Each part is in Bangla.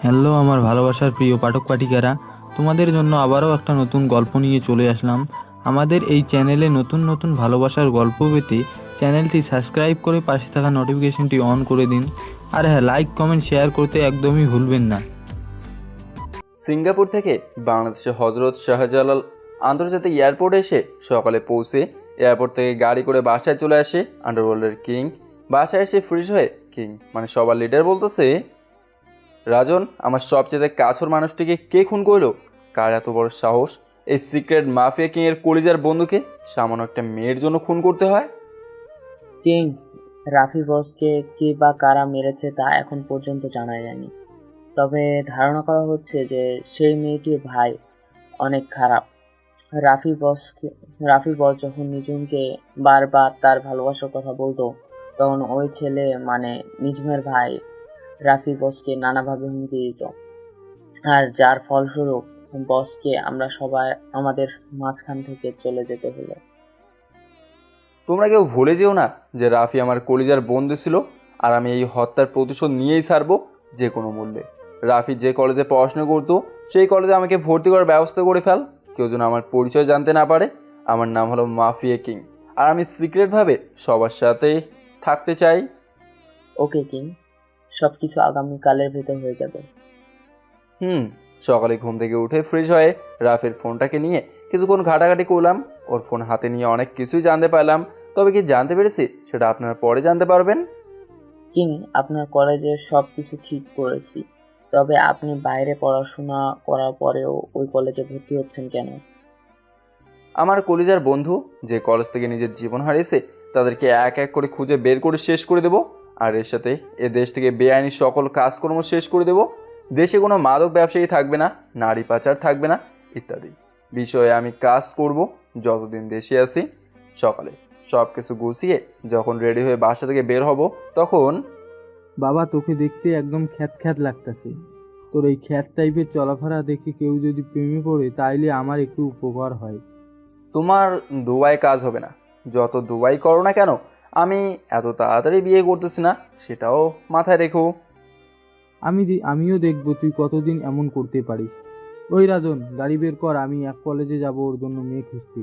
হ্যালো আমার ভালোবাসার প্রিয় পাঠক পাঠিকারা, তোমাদের জন্য আবারও একটা নতুন গল্প নিয়ে চলে আসলাম। আমাদের এই চ্যানেলে নতুন নতুন ভালোবাসার গল্প পেতে চ্যানেলটি সাবস্ক্রাইব করে পাশে থাকা নোটিফিকেশনটি অন করে দিন। আর হ্যাঁ, লাইক কমেন্ট শেয়ার করতে একদমই ভুলবেন না। সিঙ্গাপুর থেকে বাংলাদেশে হজরত শাহজালাল আন্তর্জাতিক এয়ারপোর্টে এসে সকালে পৌঁছে এয়ারপোর্ট থেকে গাড়ি করে বাসায় চলে আসে আন্ডারওয়ার্ল্ডের কিং। বাসায় এসে ফ্রেশ হয়ে কিং মানে সবার লিডার বলতেছে, রাজন, আমার সবচেয়ে কাছের মানুষটিকে কে খুন করলো? কার এত বড় সাহস এই সিক্রেট মাফিয়া কিং এর কলিজার বন্ধুকে সামান্য একটা মেয়ের জন্য খুন করতে হয়? কিং, রাফি বসকে কে বা কারা মেরেছে তা এখন পর্যন্ত জানা যায়নি। তবে ধারণা করা হচ্ছে যে সেই মেয়েটির ভাই অনেক খারাপ। রাফি বস যখন নিজুমকে বারবার তার ভালোবাসার কথা বলতো, তখন ওই ছেলে মানে নিজুমের ভাই রাফি বসকে নানাভাবে হুমকি দিত। আর যার ফলস্বরূপ বসকে আমরা সবাই আমাদের মাঝখান থেকে চলে যেতে হলো। তোমরা কেউ ভুলে যেও না যে রাফি আমার কলিজার বন্ধু ছিল, আর আমি এই হত্যার প্রতিশোধ নিয়েই ছাড়বো যে কোনো মূল্যে। রাফি যে কলেজে পড়াশোনা করতো সেই কলেজে আমাকে ভর্তি করার ব্যবস্থা করে ফেল। কেউ যেন আমার পরিচয় জানতে না পারে। আমার নাম হলো মাফিয়া কিং, আর আমি সিক্রেটভাবে সবার সাথে থাকতে চাই। ওকে কিং, সবকিছু আগামীকালের ভেতর হয়ে যাবে। হুম। সকালে ঘুম থেকে উঠে ফ্রেশ হয়ে রাফির ফোনটাকে নিয়ে কিছুক্ষণ ঘাটাঘাটি করলাম। ওর ফোন হাতে নিয়ে অনেক কিছুই জানতে পারলাম। তবে কি জানতে পেরেছি সেটা আপনারা পরে জানতে পারবেন। কিং, আপনার কলেজে সব কিছু ঠিক করেছি, তবে আপনি বাইরে পড়াশোনা করার পরেও ওই কলেজে ভর্তি হচ্ছেন কেন? আমার কলিজার বন্ধু যে কলেজ থেকে নিজের জীবন হারিয়েছে তাদেরকে এক এক করে খুঁজে বের করে শেষ করে দেব। আর এর সাথে এ দেশ থেকে বেআইনি সকল কাজকর্ম শেষ করে দেব। দেশে কোনো মাদক ব্যবসায়ী থাকবে না, নারী পাচার থাকবে না, ইত্যাদি বিষয়ে আমি কাজ করব যতদিন দেশে আছি। সকালে সব কিছু গুছিয়ে যখন রেডি হয়ে বাসা থেকে বের হব তখন বাবা, তোকে দেখতে একদম খ্যাত খ্যাত লাগতেছে। তোর এই খ্যাত টাইপের চলাফেরা দেখে কেউ যদি প্রেমে পড়ে তাইলে আমার একটু উপকার হয়। তোমার দুবাই কাজ হবে না। যত দুবাই করো না কেন, আমি এত তাড়াতাড়ি বিয়ে করতেছি না, সেটাও মাথায় রেখো। আমিও দেখবো তুই কতদিন এমন করতে পারিস। ওই রাজন, গাড়ি বের কর, আমি এক কলেজে যাব ওর জন্য মেয়ে খুঁজতে।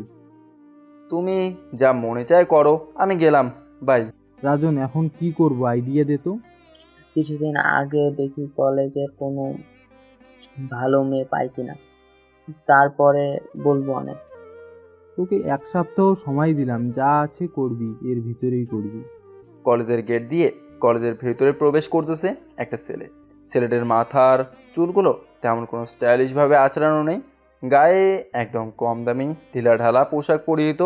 তুমি যা মনে চায় করো, আমি গেলাম, বাই। রাজন, এখন কি করব, আইডিয়া দে তো। কিছুদিন আগে দেখি কলেজের কোনো ভালো মেয়ে পাই কিনা, তারপরে বলবো অনেক। তোকে এক সপ্তাহ সময় দিলাম, যা আছে করবি, এর ভিতরেই করবি। কলেজের গেট দিয়ে কলেজের ভেতরে প্রবেশ করতেছে একটা ছেলে। ছেলেটার মাথার চুলগুলো তেমন কোনো স্টাইলিশভাবে আঁচড়ানো নেই। গায়ে একদম কম দামি ঢিলাঢালা পোশাক পরিহিত।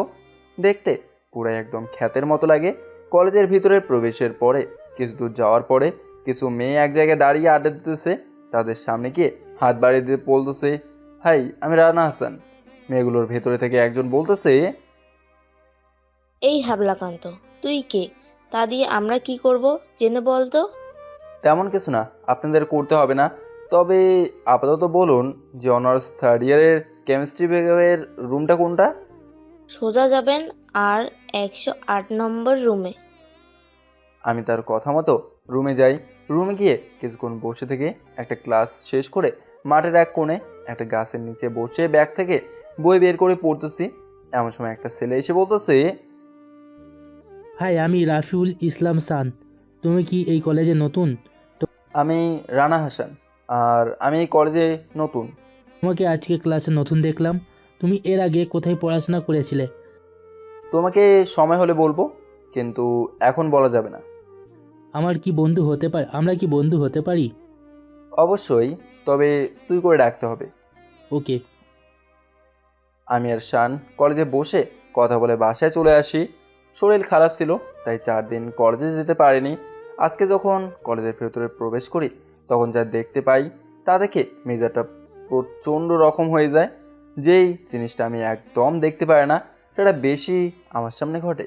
দেখতে পুরাই একদম খ্যাতের মতো লাগে। কলেজের ভিতরে প্রবেশের পরে কিছু দূর যাওয়ার পরে কিছু মেয়ে এক জায়গায় দাঁড়িয়ে আড্ডা দিতেছে। তাদের সামনে গিয়ে হাত বাড়িয়ে দিয়ে বলতেছে, হাই, আমি রানা হাসান। মেয়েগুলোর ভেতরে থেকে একজন বলতেছে, এই হাবলাকান্ত, তুই কে? তা দিয়ে আমরা কি করব, জেনে বল তো। তেমন কিছু না, আপনাদের করতে হবে না। তবে আপাতত বলুন যে অনার্স থার্ড ইয়ারের কেমিস্ট্রি বিভাগের রুমটা কোনটা? সোজা যাবেন আর 108 নম্বর রুমে। আমি তার কথা মতো রুমে যাই। রুমে গিয়ে কিছুক্ষণ বসে থেকে একটা ক্লাস শেষ করে মাঠের এক কোণে একটা গাছের নিচে বসে ব্যাগ থেকে বই বের করে পড়তেছি। এমন সময় একটা ছেলে এসে বলতেছে, হাই, আমি রাফিউল ইসলাম সান। তুমি কি এই কলেজে নতুন? আমি রানা হাসান, আর আমি এই কলেজে নতুন। তোমাকে আজকে ক্লাসে নতুন দেখলাম। তুমি এর আগে কোথায় পড়াশোনা করেছিলে? তোমাকে সময় হলে বলবো, কিন্তু এখন বলা যাবে না। আমরা কি বন্ধু হতে পারি? অবশ্যই, তবে তুই করে ডাকতে হবে। ওকে। আমি আর শান কলেজে বসে কথা বলে বাসায় চলে আসি। শরীর খারাপ ছিল, তাই 4 দিন কলেজে যেতে পারিনি। আজকে যখন কলেজের ভেতরে প্রবেশ করি তখন যা দেখতে পাই তা দেখে মেজাজটা প্রচণ্ড রকম হয়ে যায়। যেই জিনিসটা আমি একদম দেখতে পাই না সেটা বেশি আমার সামনে ঘটে।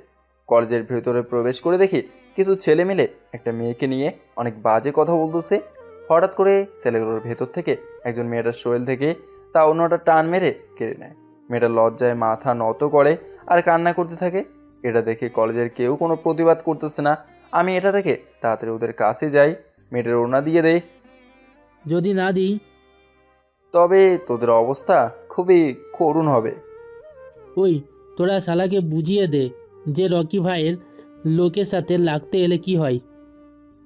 কলেজের ভেতরে প্রবেশ করে দেখি কিছু ছেলে মিলে একটা মেয়েকে নিয়ে অনেক বাজে কথা বলতেছে। হঠাৎ করে ছেলেগুলোর ভেতর থেকে একজন মেয়েটার শরীর থেকে তা অন্যটা টান মেরে কেড়ে নেয়। মেয়েটা লজ্জায় মাথা নত করে আর কান্না করতে থাকে। এটা দেখে কলেজের কেউ কোনো প্রতিবাদ করতেছে না। আমি এটা দেখে তাড়াতাড়ি ওদের কাছে যাই, মেয়েটার ওড়না দিয়ে দেই। যদি না দিই? তবে তোদের অবস্থা খুবই করুণ হবে। ওই, তোরা শালাকে বুঝিয়ে দে যে রকি ভাইয়ের লোকের সাথে লাগতে এলে কি হয়।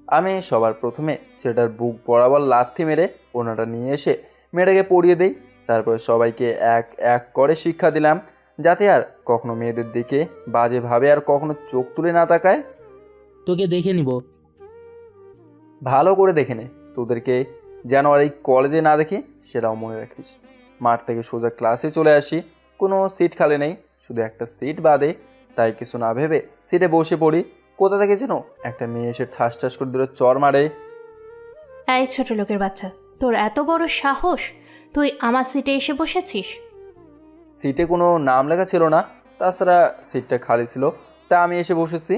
আমি সবার প্রথমে ছেলেটার বুক বরাবর লাথি মেরে ওনাটা নিয়ে এসে মেয়েটাকে পড়িয়ে দেই। তারপরে সবাইকে এক এক করে শিক্ষা দিলাম, যাতে আর কখনো মেয়েদের দিকে বাজেভাবে আর কখনো চোখ তুলে না তাকায়। তোকে দেখে নিব। ভালো করে দেখে নে, তোদেরকে যেন আর এই কলেজে না দেখি সেটাও মনে রাখিস। মাঠ থেকে সোজা ক্লাসে চলে আসি, কোনো সিট খালি নেই, শুধু একটা সিট বাদে। তাই কিছু না ভেবে সিটে বসে পড়ি। কোথা থেকে যেন একটা মেয়ে এসে ঠাস ঠাস করে দূরে চর মারে। এই ছোট লোকের বাচ্চা, তোর এত বড় সাহস, তুই আমার সিটে এসে বসেছিস? সিটে কোনো নাম লেখা ছিল না, তাছাড়া সিটটা খালি ছিল, তা আমি এসে বসেছি।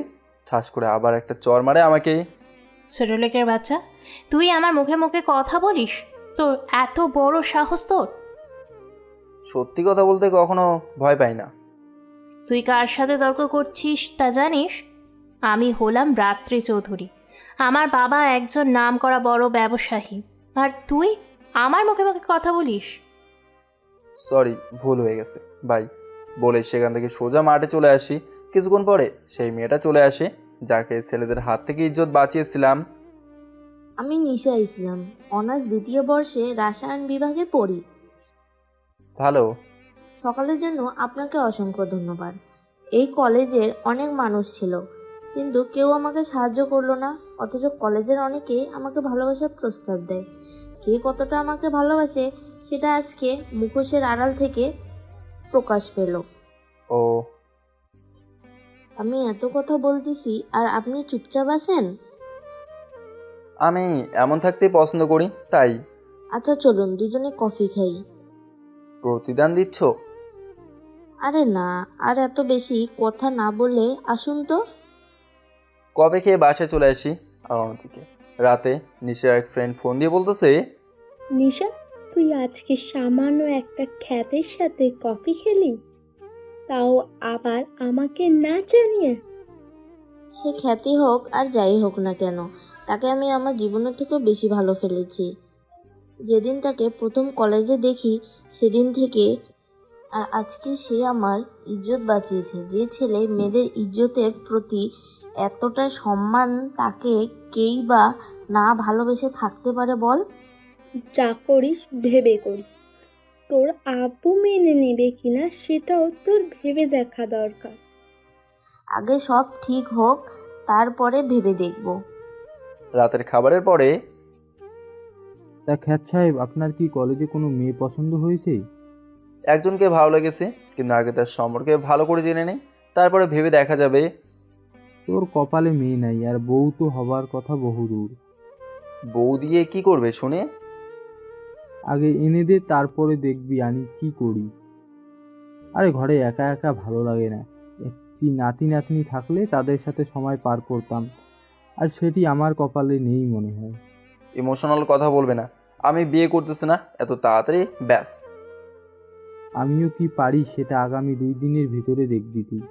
ঠাস করে আবার একটা চর মারে আমাকে। ছোট লোকের বাচ্চা, তুই আমার মুখে মুখে কথা বলিস? তোর এত বড় সাহস তোর? সত্যি কথা বলতে কখনো ভয় পাই না। তুই কার সাথে তর্ক করছিস তা জানিস? আমি হলাম রাত্রি চৌধুরী, আমার বাবা একজন নামকরা বড় ব্যবসায়ী, আর তুই আমার মুখে মুখে কথা বলিস? সরি, ভুল হয়ে গেছে বাই বলে সেখান থেকে সোজা মাঠে চলে আসি। কিছুক্ষণ পরে সেই মেয়েটা চলে আসে, যাকে ছেলেদের হাত থেকে ইজ্জত বাঁচিয়েছিলাম। আমি নিশা ইসলাম, অনার্স দ্বিতীয় বর্ষে রসায়ন বিভাগে পড়ি। ভালো। সকালের জন্য আপনাকে অসংখ্য ধন্যবাদ। এই কলেজের অনেক মানুষ ছিল, কিন্তু কেউ আমাকে সাহায্য করলো না, অথচ কলেজের অনেকেই আমাকে ভালোবাসার প্রস্তাব দেয়। কে কতটা আমাকে ভালোবাসে সেটা আজকে মুখোশের আড়াল থেকে প্রকাশ পেল। ও, আমি এত কথা বলতেছি আর আপনি চুপচাপ আছেন? আমি এমন থাকতেই পছন্দ করি, তাই। আচ্ছা চলুন দুজনে কফি খাই। প্রতিদান দিচ্ছ? আরে না, আর এত বেশি কথা না বলে আসুন তো। কবে খেয়ে বাসায় চলে আসি। আর অন্যদিকে রাতে নিশ্চয় এক ফ্রেন্ড ফোন দিয়ে বলতেছে, নিশা, তুই আজকে সামান্য একটা খ্যাতের সাথে কফি খেলি, তাও আবার আমাকে না জানিয়ে। সে খ্যাতি হোক আর যাই হোক না কেন, তাকে আমি আমার জীবনের থেকেও বেশি ভালো ফেলেছি। যেদিন তাকে প্রথম কলেজে দেখি সেদিন থেকে, আর আজকে সে আমার ইজ্জত বাঁচিয়েছে। যে ছেলে মেয়েদের ইজ্জতের প্রতি এতটা সম্মান, তাকে কেই বা না ভালোবেসে থাকতে পারে বল? যা করিস ভেবে করি, তোর আব্বু মেনে নেবে কিনা সেটাও তোর ভেবে দেখা দরকার। আগে সব ঠিক হোক, তারপরে ভেবে দেখব। রাতের খাবারের পরে, তা খ্যাত সাহেব, আপনার কি কলেজে কোনো মেয়ে পছন্দ হয়েছে? একজনকে ভালো লেগেছে, কিন্তু আগে তার সম্পর্কে ভালো করে জেনে নেই, তারপরে ভেবে দেখা যাবে। তোর কপালে মেয়ে নাই, আর বউ তো হবার কথা বহুদূর। বউ দিয়ে কি করবে শুনে? আগে এনে দে, তারপরে দেখবি আমি কি করি। আরে ঘরে একা একা ভালো লাগে না, একটি নাতি নাতনি থাকলে তাদের সাথে সময় পার করতাম, আর সেটি আমার কপালে নেই মনে হয়। ইমোশনাল কথা বলবে না, আমি বিয়ে করতেছি না এত তাড়াতাড়ি, ব্যাস। আমিও কি পারি সেটা আগামী 2 দিনের ভিতরে দেখবি তুই।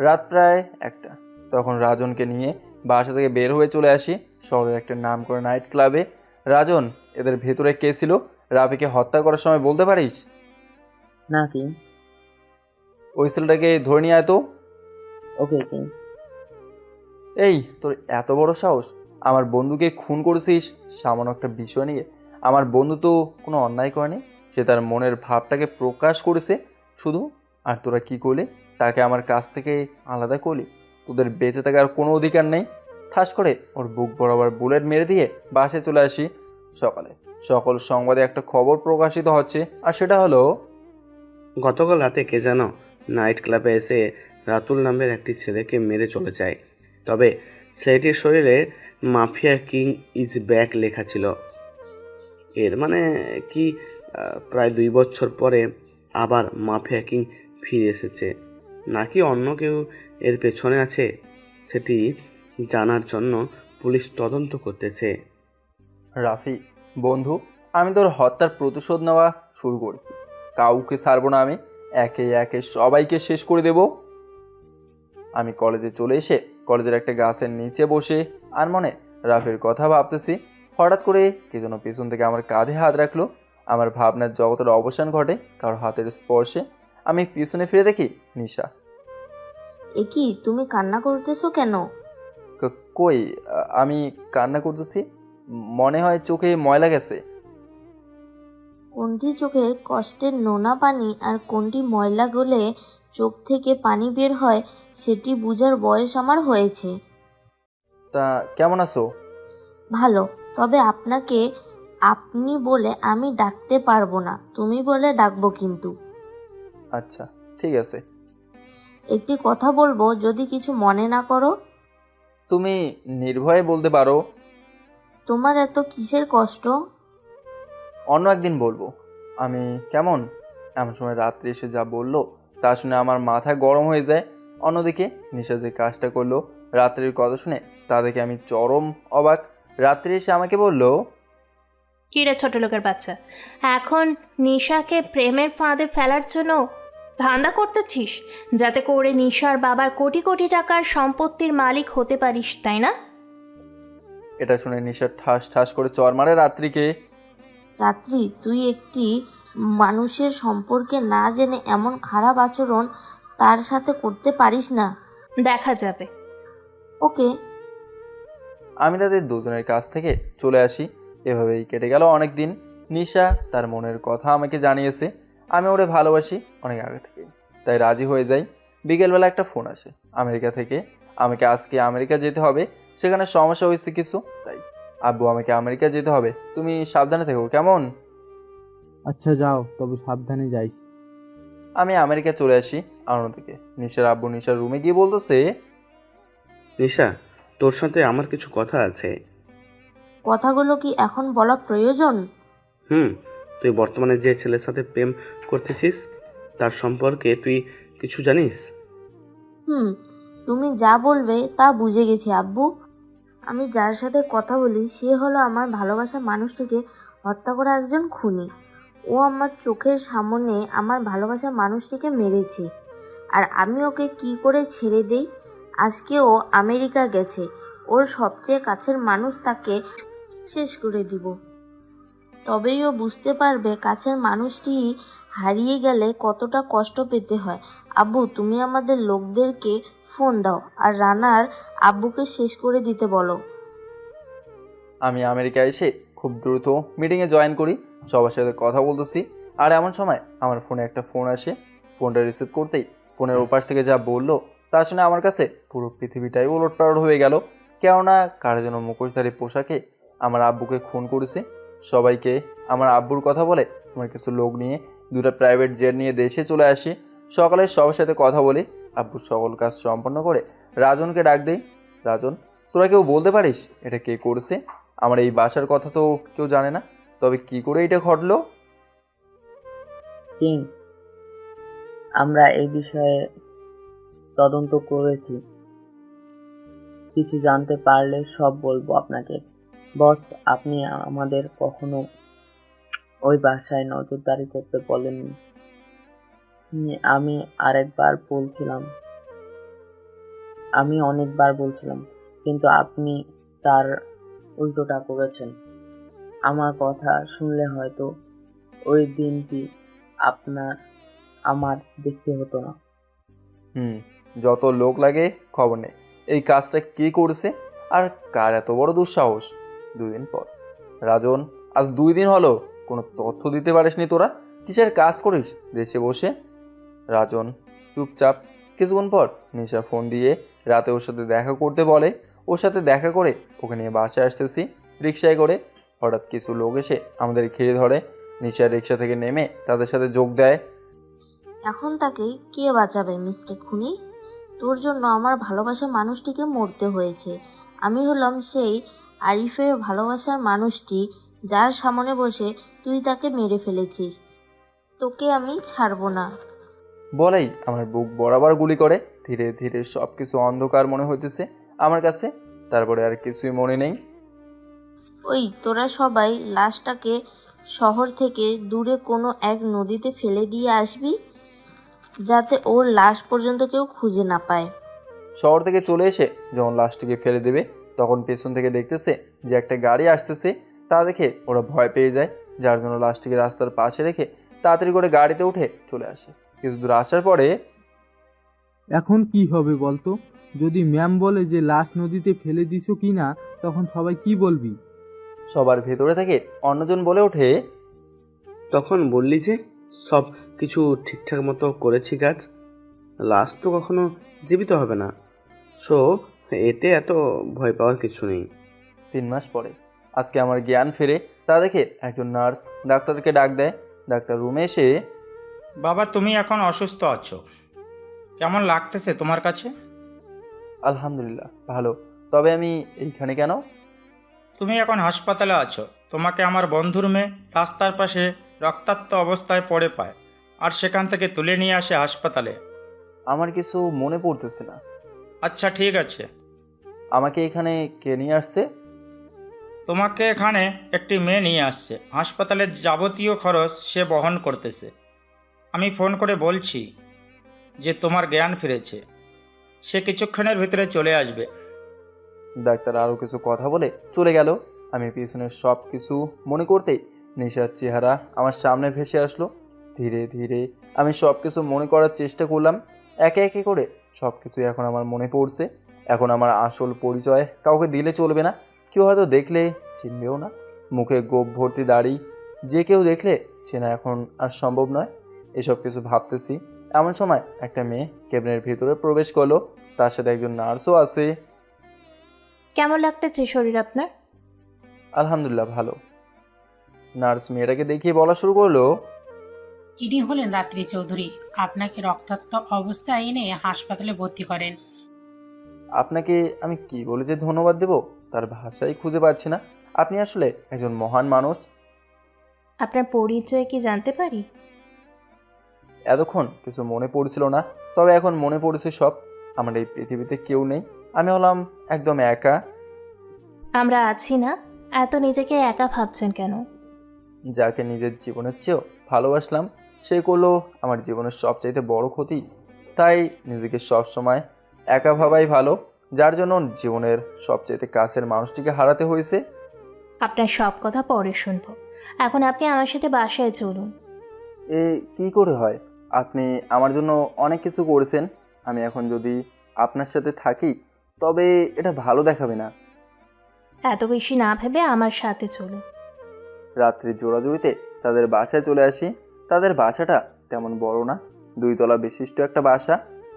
রাত প্রায় 1টা, তখন রাজনকে নিয়ে বাসা থেকে বের হয়ে চলে আসি শহরের একটা নাম করে নাইট ক্লাবে। রাজন, এদের ভেতরে কে ছিল রাফিকে হত্যা করার সময়, বলতে পারিস? না কি? ওই ছেলেটাকে ধরে নিয়ে আয় তো। ওকে কি? এই, তোর এত বড় সাহস, আমার বন্ধুকে খুন করেছিস সামান্য একটা বিষয় নিয়ে। আমার বন্ধু তো কোনো অন্যায় করেনি, সে তার মনের ভাবটাকে প্রকাশ করেছে শুধু। আর তোরা কি করলি, তাকে আমার কাছ থেকে আলাদা করলি। তোদের বেঁচে থাকার কোনো অধিকার নেই। ঠাস করে ওর বুক বরাবর বুলেট মেরে দিয়ে বাসায় চলে আসি। সকালে সকল সংবাদে একটা খবর প্রকাশিত হচ্ছে, আর সেটা হলো গতকাল রাতে কে যেন নাইট ক্লাবে এসে রাতুল নামের একটি ছেলেকে মেরে চলে যায়। তবে ছেলেটির শরীরে মাফিয়া কিং ইজ ব্যাক লেখা ছিল। এর মানে কি প্রায় 2 বছর পরে আবার মাফিয়া কিং ফিরে এসেছে, নাকি অন্য কেউ এর পেছনে আছে, সেটি জানার জন্য পুলিশ তদন্ত করতেছে। রাফি বন্ধু, আমি তোর হত্যার প্রতিশোধ নেওয়া শুরু করেছি। কাউকে ছাড়বো না, আমি একে একে সবাইকে শেষ করে দেব। আমি কলেজে চলে এসে কলেজের একটা গাছের নিচে বসে আর মনে রাফির কথা ভাবতেছি। হঠাৎ করে কে যেন পেছন থেকে আমার কাঁধে হাত রাখলো। আমার ভাবনার জগতের অবসান ঘটে কারো হাতের স্পর্শে। আমি পিছনে ফিরে দেখি নিশা। এ কি, তুমি কান্না করতেছো কেন? কই, আমি কান্না করতেছি? মনে হয় চোখে ময়লা গেছে। কোনটি চোখের কষ্টের নোনা পানি আর কোনটি ময়লা গলে চোখ থেকে পানি বের হয় সেটি বুঝার বয়স আমার হয়েছে। তা কেমন আছো? ভালো, তবে আপনাকে আপনি বলে আমি ডাকতে পারবো না, তুমি বলে ডাকবো কিন্তু। আচ্ছা ঠিক আছে। একটি কথা বলবো, যদি কিছু মনে না করো। তুমি নির্ভয়ে বলতে পারো। তোমার এত কিসের কষ্ট? অন্য একদিন বলবো। আমি কেমন এমন সময় রাত্রি এসে যা বললো তা শুনে আমার মাথা গরম হয়ে যায়। অন্যদিকে নিশা যে কাজটা করলো রাত্রির কথা শুনে তা দেখে আমি চরম অবাক। রাত্রি এসে আমাকে বলল, কিরে ছোট লোকের বাচ্চা, এখন নিশাকে প্রেমের ফাঁদে ফেলার জন্য ধান্দা করতেছিস, যাতে করে নিশার বাবার কোটি কোটি টাকার সম্পত্তির মালিক হতে পারিস, তাই না? এটা শুনে নিশা ঠাস ঠাস করে চর মারে রাত্রিকে। রাত্রি, তুই একটি মানুষের সম্পর্কে না জেনে এমন খারাপ আচরণ তার সাথে করতে পারিস না। দেখা যাবে। ওকে। আমি তাদের দুজনের কাছ থেকে চলে আসি। এভাবেই কেটে গেল অনেক দিন। নিশা তার মনের কথা আমাকে জানিয়েছে। আমি ওরে ভালোবাসি অনেক আগে থেকে, তাই রাজি হয়ে যাই। বিকেলবেলা একটা ফোন আসে আমেরিকা থেকে। আমাকে আজকে আমেরিকা যেতে হবে, সেখানে সমস্যা হয়েছে কিছু, তাই আব্বু আমাকে আমেরিকা যেতে হবে, তুমি সাবধানে থেকো কেমন। আচ্ছা যাও, তবে সাবধানে যাইস। আমি আমেরিকা চলে আসি। অন্যদিকে নিশার আব্বু নিশার রুমে গিয়ে বলতেছে, নিশা, তোর সাথে আমার কিছু কথা আছে। কথাগুলো কি এখন বলা প্রয়োজন? তুই বর্তমানে যে ছেলের সাথে প্রেম করতেছিস তার সম্পর্কে তুই কিছু জানিস? তুমি যা বলবে তা বুঝে গেছি আব্বু। আমি যার সাথে কথা বলি সে হলো আমার ভালোবাসার মানুষটিকে হত্যা করা একজন খুনি। ও আমার চোখের সামনে আমার ভালোবাসার মানুষটিকে মেরেছে, আর আমি ওকে কি করে ছেড়ে দেই? আজকে ও আমেরিকা গেছে, ওর সবচেয়ে কাছের মানুষ তাকে শেষ করে দিব। তবেই ও বুঝতে পারবে কাছের মানুষটি হারিয়ে গেলে কতটা কষ্ট পেতে হয়। আব্বু, তুমি আমাদের লোকদেরকে ফোন দাও আর রানার আব্বুকে শেষ করে দিতে বলো। আমি আমেরিকা এসে খুব দ্রুত মিটিংয়ে জয়েন করি, সবার সাথে কথা বলতেছি। আর এমন সময় আমার ফোনে একটা ফোন আসে। ফোনটা রিসিভ করতেই ফোনের ওপাশ থেকে যা বললো তা শুনে আমার কাছে পুরো পৃথিবীটাই উলটপালট হয়ে গেল। কেননা কারো যেন মুখোশধারী পোশাকে আমার আব্বুকে খুন করেছে। সবাইকে আমার আব্বুর কথা বলে আমার কিছু লোক নিয়ে দুটো প্রাইভেট জেট নিয়ে দেশে চলে আসি। সকালে সবার সাথে কথা বলি, আব্বুর সকল কাজ সম্পন্ন করে রাজনকে ডাক দেই। রাজন, তোরা কেউ বলতে পারিস এটা কে করেছে? আমার এই বাসার কথা তো কেউ জানে না, তবে কি করে এটা ঘটলো? কিং, আমরা এই বিষয়ে তদন্ত করেছি, কিছু জানতে পারলে সব বলবো আপনাকে। বস, আপনি আমাদের কখনো ওই বাসায় নজরদারি করতে বলেননি। আমি অনেকবার বলছিলাম, কিন্তু আপনি তার উল্টোটা করেছেন। আমার কথা শুনলে হয়তো ওই দিনটি আমার দেখতে হতো না। যত লোক লাগে খবর নেই এই কাজটা কে করেছে আর কার এত বড় দুঃসাহস। 2 দিন পর, রাজন, আজ 2 দিন হলো কোনো তথ্য দিতে পারিসনি। তোরা কিসের কাজ করিস দেশে বসে? রাজন চুপচাপ। কিছুক্ষণ পর নিশা ফোন দিয়ে রাতে ওর সাথে দেখা করতে বলে। ওর সাথে দেখা করে ওকে নিয়ে বাসায় আসতেছি রিক্সায় করে। হঠাৎ কিছু লোক এসে আমাদের ঘিরে ধরে। নিশা রিক্সা থেকে নেমে তাদের সাথে যোগ দেয়। এখন তাকে কে বাঁচাবে মিস্টার খুনি? তোর জন্য আমার ভালোবাসার মানুষটিকে মরতে হয়েছে। আমি হলাম সেই আরিফের ভালোবাসার মানুষটি যার সামনে বসে তুই তাকে মেরে ফেলেছিস। তোকে আমি ছাড়বো না। বলেই আমার বুক বরাবর গুলি করে। ধীরে ধীরে সব কিছু অন্ধকার মনে হইতেছে আমার কাছে। তারপরে আর কিছুই মনে নেই। ওই তোরা সবাই লাশটাকে শহর থেকে দূরে কোনো এক নদীতে ফেলে দিয়ে আসবি, যাতে ওর লাশ পর্যন্ত কেউ খুঁজে না পায়। শহর থেকে চলে এসে যখন লাশটিকে ফেলে দেবে তখন পেছন থেকে দেখতেছে যে একটা গাড়ি আসতেছে। তা দেখে ওরা ভয় পেয়ে যায়, যার জন্য লাশটিকে রাস্তার পাশে রেখে তাড়াতাড়ি করে গাড়িতে উঠে চলে আসে। কিছু দূর আসার পরে এখন কি হবে বলতো? যদি ম্যাম বলে যে লাশ নদীতে ফেলে দিছো কি না, তখন সবাই কি বলবি? সবার ভেতরে থেকে অন্যজন বলে ওঠে, তখন বললি যে সব কিছু ঠিকঠাক মতো করেছি কাজ, লাশ তো কখনো জীবিত হবে না, সো এতে এত ভয় পাওয়ার কিছু নেই। 3 মাস পরে আজকে আমার জ্ঞান ফেরে। তা দেখে একজন নার্স ডাক্তারকে ডাক দেয়। ডাক্তার রুমে এসে, বাবা তুমি এখন অসুস্থ আছো, কেমন লাগতেছে তোমার কাছে? আলহামদুলিল্লাহ ভালো, তবে আমি এইখানে কেন? তুমি এখন হাসপাতালে আছো, তোমাকে আমার বন্ধুর মেয়ে রাস্তার পাশে রক্তাক্ত অবস্থায় পড়ে পায়, আর সেখান থেকে তুলে নিয়ে আসে হাসপাতালে। আমার কিছু মনে পড়তেছে না। আচ্ছা ঠিক আছে। আমাকে এখানে কে নিয়ে আসছে? তোমাকে এখানে একটি মেয়ে নিয়ে আসছে, হাসপাতালের যাবতীয় খরচ সে বহন করতেছে। আমি ফোন করে বলছি যে তোমার জ্ঞান ফিরেছে, সে কিছুক্ষণের ভিতরে চলে আসবে। ডাক্তার আরও কিছু কথা বলে চলে গেল। আমি পিছনের সব কিছু মনে করতেই নিশার চেহারা আমার সামনে ভেসে আসলো। ধীরে ধীরে আমি সব কিছু মনে করার চেষ্টা করলাম। একে একে করে সব কিছু এখন আমার মনে পড়ছে। এখন আমার আসল পরিচয় কাউকে দিলে চলবে না, কেউ হয়তো দেখলে চিনবেও না। মুখে গোপ ভর্তি দাড়ি, যে কেউ দেখলে চেনা এখন আর সম্ভব নয়। এসব কিছু ভাবতেছি এমন সময় একটা মেয়ে কেবিনের ভিতরে প্রবেশ করলো। তার সাথে একজন নার্সও আছে। কেমন লাগতেছে শরীর আপনার? আলহামদুলিল্লাহ ভালো। নার্স মেয়েটাকে দেখিয়ে বলা শুরু করলো, ইনি হলেন রাত্রি চৌধুরী, আপনাকে রক্তাক্ত অবস্থায় এনে হাসপাতালে ভর্তি করেন। আপনাকে আমি কি বলে যে ধন্যবাদ দেব তার ভাষাই খুঁজে পাচ্ছি না। আপনি আসলে একজন মহান মানুষ। আপনার পরিচয় কি জানতে পারি? এতক্ষণ কিছু মনে পড়ছিল না, তবে এখন মনে পড়েছে সব। আমার এই পৃথিবীতে কেউ নেই, আমি হলাম একদম একা। আমরা আছি না, এত নিজেকে একা ভাবছেন কেন? যাকে নিজের জীবনের চেয়েও ভালোবাসলাম সে করলো আমার জীবনের সবচাইতে বড় ক্ষতি। তাই নিজেকে সবসময় একা ভাবাই ভালো, যার জন্য জীবনের সবচাইতে কাছের মানুষটিকে হারাতে হয়েছে। আপনার সব কথা পরে শুনবো, এখন আপনি আমার সাথে বাসায় চলুন। এ কি করে হয়? আপনি আমার জন্য অনেক কিছু করেছেন। আমি এখন যদি আপনার সাথে থাকি তবে এটা ভালো দেখাবে না। এত বেশি না ভেবে আমার সাথে চলুন। রাত্রি জোড়াজুড়িতে তাদের বাসায় চলে আসি। তাদের বাসাটা তেমন বড় না, 2 তলা বিশিষ্ট একটা বাসা।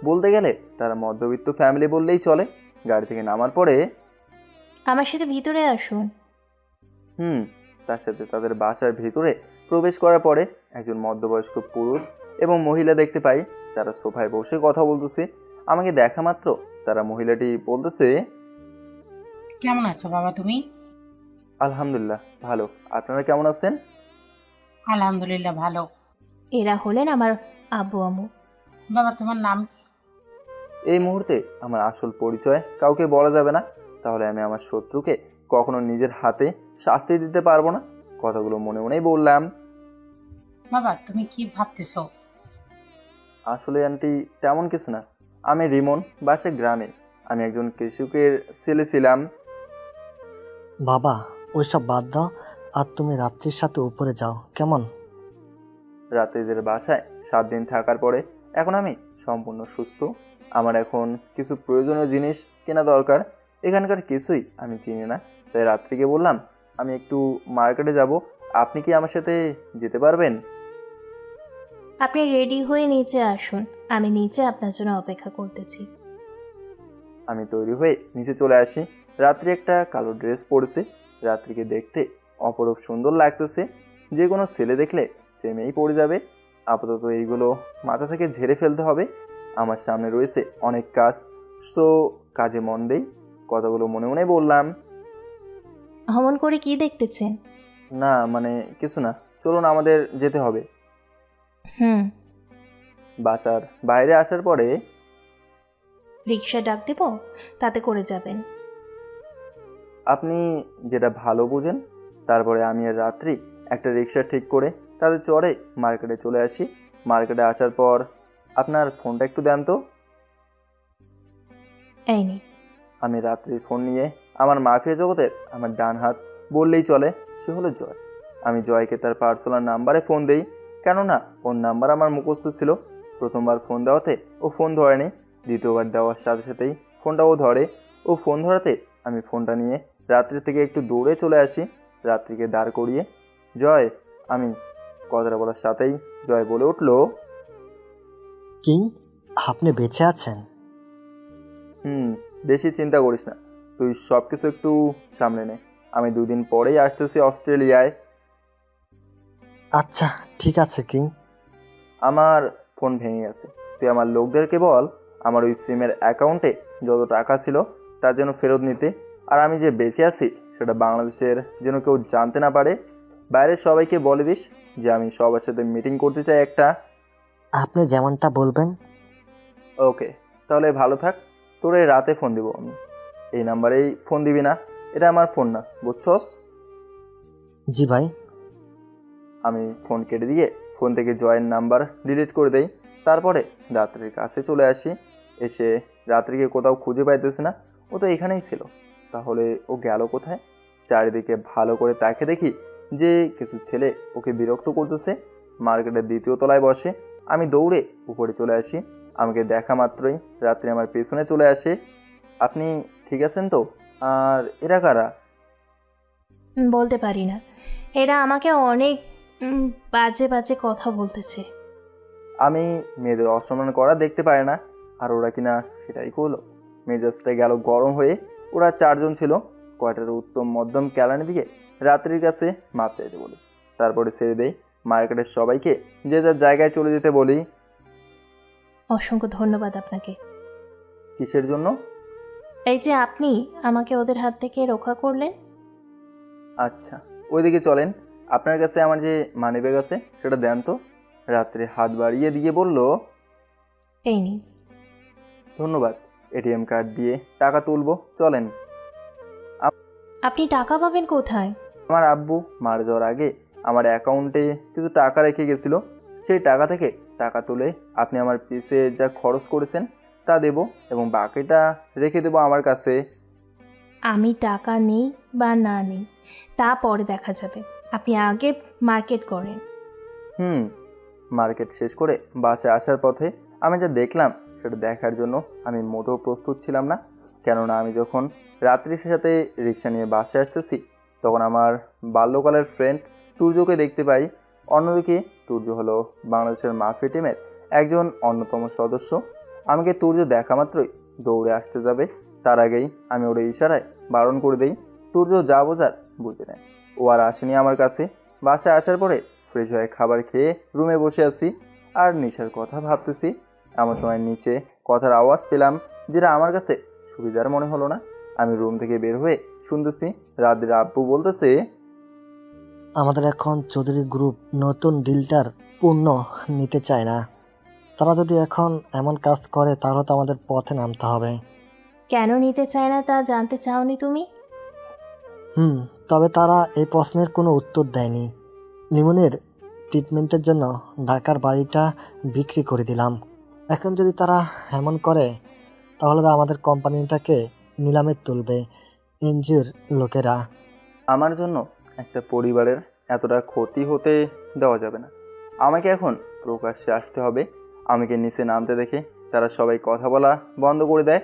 বলতে গেলে তারা মধ্যবিত্ত ফ্যামিলি বললেই চলে। গাড়ি থেকে নামার পরে আমার সাথে ভিতরে আসুন। তার সাথে তাদের বাসার ভিতরে প্রবেশ করার পরে একজন মধ্যবয়স্ক পুরুষ এবং মহিলা দেখতে পাই। তারা সোফায় বসে কথা বলতেছে। আমাকে দেখা মাত্র তারা মহিলাটি বলতেছে, কেমন আছো বাবা তুমি? আলহামদুলিল্লাহ ভালো, আপনারা কেমন আছেন? আলহামদুলিল্লাহ ভালো। এরা হলেন আমার আব্বু আম্মু। বাবা তোমার নাম কি? এই মুহূর্তে আমার আসল পরিচয় কাউকে বলা যাবে না, তাহলে আমি আমার শত্রুকে কখনো নিজের হাতে শাস্তি দিতে পারবো না। কথাগুলো মনে মনেই বললাম। বাবা তুমি কি ভাবতেছো? আসলে আন্টি তেমন কিছু না, আমি রিমন, বাসে গ্রামে। আমি একজন কৃষকের ছেলে ছিলাম। বাবা ওইসব বাদ দাও, আর তুমি রাত্রির সাথে উপরে যাও কেমন? রাত্রিদের বাসায় 7 দিন থাকার পরে এখন আমি সম্পূর্ণ সুস্থ। আমার এখন কিছু প্রয়োজনীয় জিনিস কেনা দরকার। এখানকার কিছুই আমি চিনি না, তাই রাত্রিকে বললাম আমি একটু মার্কেটে যাব, আপনি কি আমার সাথে যেতে পারবেন? আপনি রেডি হয়ে নিচে আসুন, আমি নিচে আপনার জন্য অপেক্ষা করতেছি। আমি তৈরি হয়ে নিচে চলে আসি। রাত্রি একটা কালো ড্রেস পরেছে। রাত্রিকে দেখতে অপরূপ সুন্দর লাগতেছে, যে কোনো ছেলে দেখলে প্রেমেই পড়ে যাবে। আপাতত এইগুলো মাথা থেকে ঝেড়ে ফেলতে হবে। আমার সামনে রয়েছে অনেক কাজ, সো কাজে মন দেই। কথাগুলো মনে মনে বললাম। ভ্রমণ করে কি দেখতেছেন? না মানে কিছু না, চলুন আমাদের যেতে হবে। বাসার বাইরে আসার পরে রিক্সা ডাক দেব, তাতে করে যাবেন। আপনি যেটা ভালো বুঝেন। তারপরে আমি আর রাত্রি একটা রিক্সা ঠিক করে তাদের চড়ে মার্কেটে চলে আসি। মার্কেটে আসার পর আপনার ফোনটা একটু দেন তো। এই নে। আমি রাত্রির ফোন নিয়ে আমার মাফিয়া জগতের আমার ডান হাত বললেই চলে, সে হলো জয়। আমি জয়কে তার পার্সোনাল নাম্বারে ফোন দেই, কেননা ওর নাম্বার আমার মুখস্থ ছিল। প্রথমবার ফোন দেওয়াতে ও ফোন ধরেনি, দ্বিতীয়বার দেওয়ার সাথে সাথেই ফোনটা ও ধরে। ও ফোন ধরাতে আমি ফোনটা নিয়ে রাত্রি থেকে একটু দৌড়ে চলে আসি, রাত্রিকে দাঁড় করিয়ে। জয়, আমি। কথাটা বলার সাথেই জয় বলে উঠল, কিং, আপনি বেঁচে আছেন? বেশি চিন্তা করিস না, তুই সব কিছু একটু সামনে নে। আমি 2 দিন পরেই আসতেছি অস্ট্রেলিয়ায়। আচ্ছা ঠিক আছে কিং। আমার ফোন ভেঙে গেছে, তুই আমার লোকদেরকে বল আমার ওই সিমের অ্যাকাউন্টে যত টাকা ছিল তার যেন ফেরত নিতে। আর আমি যে বেঁচে আছি সেটা বাংলাদেশের যেন কেউ জানতে না পারে। বাইরের সবাইকে বলে দিস যে আমি সবার সাথে মিটিং করতে চাই একটা। আপনি যেমনটা বলবেন। ওকে, তাহলে ভালো থাক। তোর এই রাতে ফোন দিব আমি, এই নাম্বারেই ফোন দিবি না, এটা আমার ফোন না, বুঝছস? জি ভাই। আমি ফোন কেটে দিয়ে ফোন থেকে জয়ের নাম্বার ডিলিট করে দেই। তারপরে রাত্রির কাছে চলে আসি। এসে রাত্রিকে কোথাও খুঁজে পাইতেছি না, ও তো এখানেই ছিল। তাহলে ও গেল কোথায়? চারিদিকে ভালো করে তাকে দেখি যে কিছু ছেলে ওকে বিরক্ত করতেছে। মার্কেটের 2য় তলায় বসে। আমি দৌড়ে উপরে চলে আসি। আমাকে দেখা মাত্রই রাত্রি আমার পেছনে চলে আসে। আপনি ঠিক আছেন তো? আর এরা কারা? বলতে পারি না, এরা আমাকে অনেক বাজে বাজে কথা বলতেছে। আমি মেয়েদের অসম্মান করা দেখতে পারে না, আর ওরা কিনা সেটাই করলো। মেজাজটা গেল গরম হয়ে। ওরা 4 জন ছিল। কয়টার উত্তম মধ্যম ক্যালানি দিয়ে রাত্রির কাছে মাপ চাইতে বলি, তারপরে ছেড়ে দেই। মার্কেটের সবাইকে যে যার জায়গায় চলে যেতে বলি। অসংখ্য ধন্যবাদ আপনাকে। কিসের জন্য? এই যে আপনি আমাকে ওদের হাত থেকে রক্ষা করলেন। আচ্ছা, ওইদিকে চলেন। আপনার কাছে আমার যে মানিব্যাগ আছে সেটা দেন তো। রাত্রে হাত বাড়িয়ে দিয়ে বলল, এই নিন। ধন্যবাদ। এটিএম কার্ড দিয়ে টাকা তুলবো, চলেন। আপনি টাকা পাবেন কোথায়? আমার আব্বু মারা যাওয়ার আগে আমার অ্যাকাউন্টে কিছু টাকা রেখে গেছিল, সেই টাকা থেকে টাকা তুলে আপনি আমার পিছে যা খরচ করেছেন তা দেব, এবং বাকিটা রেখে দেবো আমার কাছে। আমি টাকা নেই বা না নেই তা পরে দেখা যাবে, আপনি আগে মার্কেট করেন। মার্কেট শেষ করে বাসে আসার পথে আমি যা দেখলাম সেটা দেখার জন্য আমি মোটেও প্রস্তুত ছিলাম না। কেননা আমি যখন রাত্রির সাথে রিক্সা নিয়ে বাসে আসতেছি তখন আমার বাল্যকালের ফ্রেন্ড তুর্যকে দেখতে পাই। অন্যদিকে তুর্য হলো বাংলাদেশের মাফিয়া টিমের একজন অন্যতম সদস্য। আমাকে তুর্য দেখা মাত্রই দৌড়ে আসতে যাবে, তার আগেই আমি ওর ইশারায় বারণ করে দেই। তুর্য যা বোঝার বুঝে নেয়। ও আর আসেনি আমার কাছে। বাসায় আসার পরে ফ্রেশ হয়ে খাবার খেয়ে রুমে বসে আছি আর নিশার কথা ভাবতেছি। এমন সময় নিচে কথার আওয়াজ পেলাম, যেটা আমার কাছে সুবিধার মনে হলো না। আমি রুম থেকে বের হয়ে শুনতেছি রাত্রির আব্বু বলতেছে, আমাদের এখন চৌধুরী গ্রুপ নতুন ডিলটার পণ্য নিতে চায় না। তারা যদি এখন এমন কাজ করে তাহলে তো আমাদের পথে নামতে হবে। কেন নিতে চায় না তা জানতে চাওনি তুমি? তবে তারা এই প্রশ্নের কোনো উত্তর দেয়নি। লিমনের ট্রিটমেন্টের জন্য ঢাকার বাড়িটা বিক্রি করে দিলাম। এখন যদি তারা এমন করে তাহলে তো আমাদের কোম্পানিটাকে নিলামে তুলবে এনজিওর লোকেরা। আমার জন্য একটা পরিবারের এতটা ক্ষতি হতে দেওয়া যাবে না। আমাকে এখন প্রকাশ্যে আসতে হবে। আমাকে নিচে নামতে দেখে তারা সবাই কথা বলা বন্ধ করে দেয়।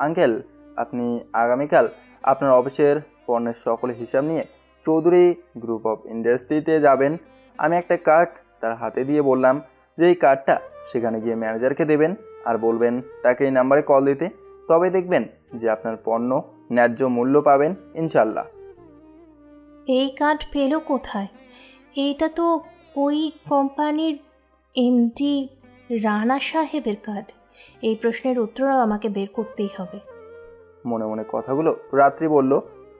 আঙ্কেল, আপনি আগামীকাল আপনার অফিসের পণ্যের সকল হিসাব নিয়ে চৌধুরী গ্রুপ অফ ইন্ডাস্ট্রিতে যাবেন। আমি একটা কার্ড তার হাতে দিয়ে বললাম যে এই কার্ডটা সেখানে গিয়ে ম্যানেজারকে দেবেন আর বলবেন তাকে এই নাম্বারে কল দিতে। তবে দেখবেন যে আপনার পণ্য ন্যায্য মূল্য পাবেন ইনশাল্লাহ। এই কার্ড পেলো কোথায়? এইটা তো ওই কোম্পানির এমডি রানা সাহেবের কার্ড। এই প্রশ্নের উত্তরও আমাকে বের করতেই হবে। মনে মনে কথাগুলো রাত্রি বলল।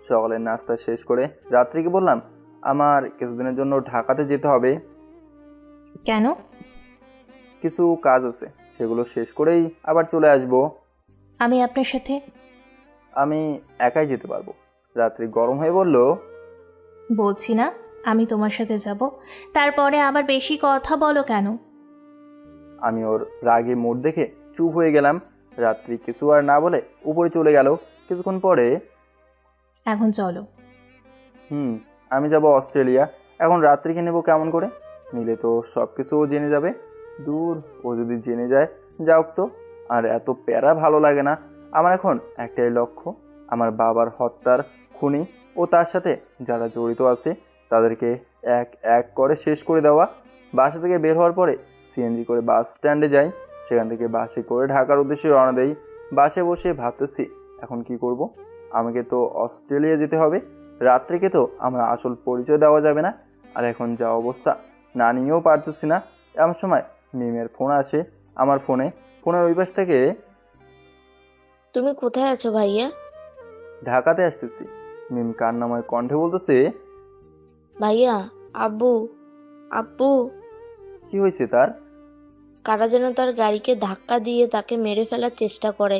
সকালের নাস্তা শেষ করে রাত্রিকে বললাম আমার কিছুদিনের জন্য ঢাকাতে যেতে হবে। কেন? কিছু কাজ আছে, সেগুলো শেষ করেই আবার চলে আসব। আমি আপনার সাথে? আমি একাই যেতে পারবো। রাত্রি গরম হয়ে বলল, বলছি না আমি তোমার সাথে যাব, তারপরে আবার বেশি কথা বলো কেন? আমি ওর রাগে মুড দেখে চুপ হয়ে গেলাম। রাত্রি কিছু আর না বলে উপরে চলে গেল। কিছুক্ষণ পরে, এখন চলো। আমি যাব অস্ট্রেলিয়া। এখন রাত্রিকে নেব কেমন করে? নিলে তো সব কিছুও জেনে যাবে। দূর, ও যদি জেনে যায় যাওক তো। আর এত প্যারা ভালো লাগে না। আমার এখন একটাই লক্ষ্য, আমার বাবার হত্যার খুনি ও তার সাথে যারা জড়িত আছে তাদেরকে এক এক করে শেষ করে দেওয়া। বাসা থেকে বের হওয়ার পরে সিএনজি করে বাস স্ট্যান্ডে যাই, সেখান থেকে বাসে করে ঢাকার উদ্দেশ্যে রওনা দেই। বাসে বসে ভাবতেছি এখন কি করব। আমাকে তো অস্ট্রেলিয়া যেতে হবে, রাত্রিকে তো আমার আসল পরিচয় দেওয়া যাবে না। আর এখন যা অবস্থা, না নিয়েও পারতেছি না। এমন সময় মিমের ফোন আসে আমার ফোনের ওই পাশ থেকে, তুমি কোথায় আছো ভাইয়া? ঢাকাতে আসতেছি। মিম কান্নাময় কণ্ঠে বলতেছে, ভাইয়া, আব্বু, আব্বু। কি হয়েছে তার? কারা যেন তার গাড়িকে ধাক্কা দিয়ে তাকে মেরে ফেলার চেষ্টা করে।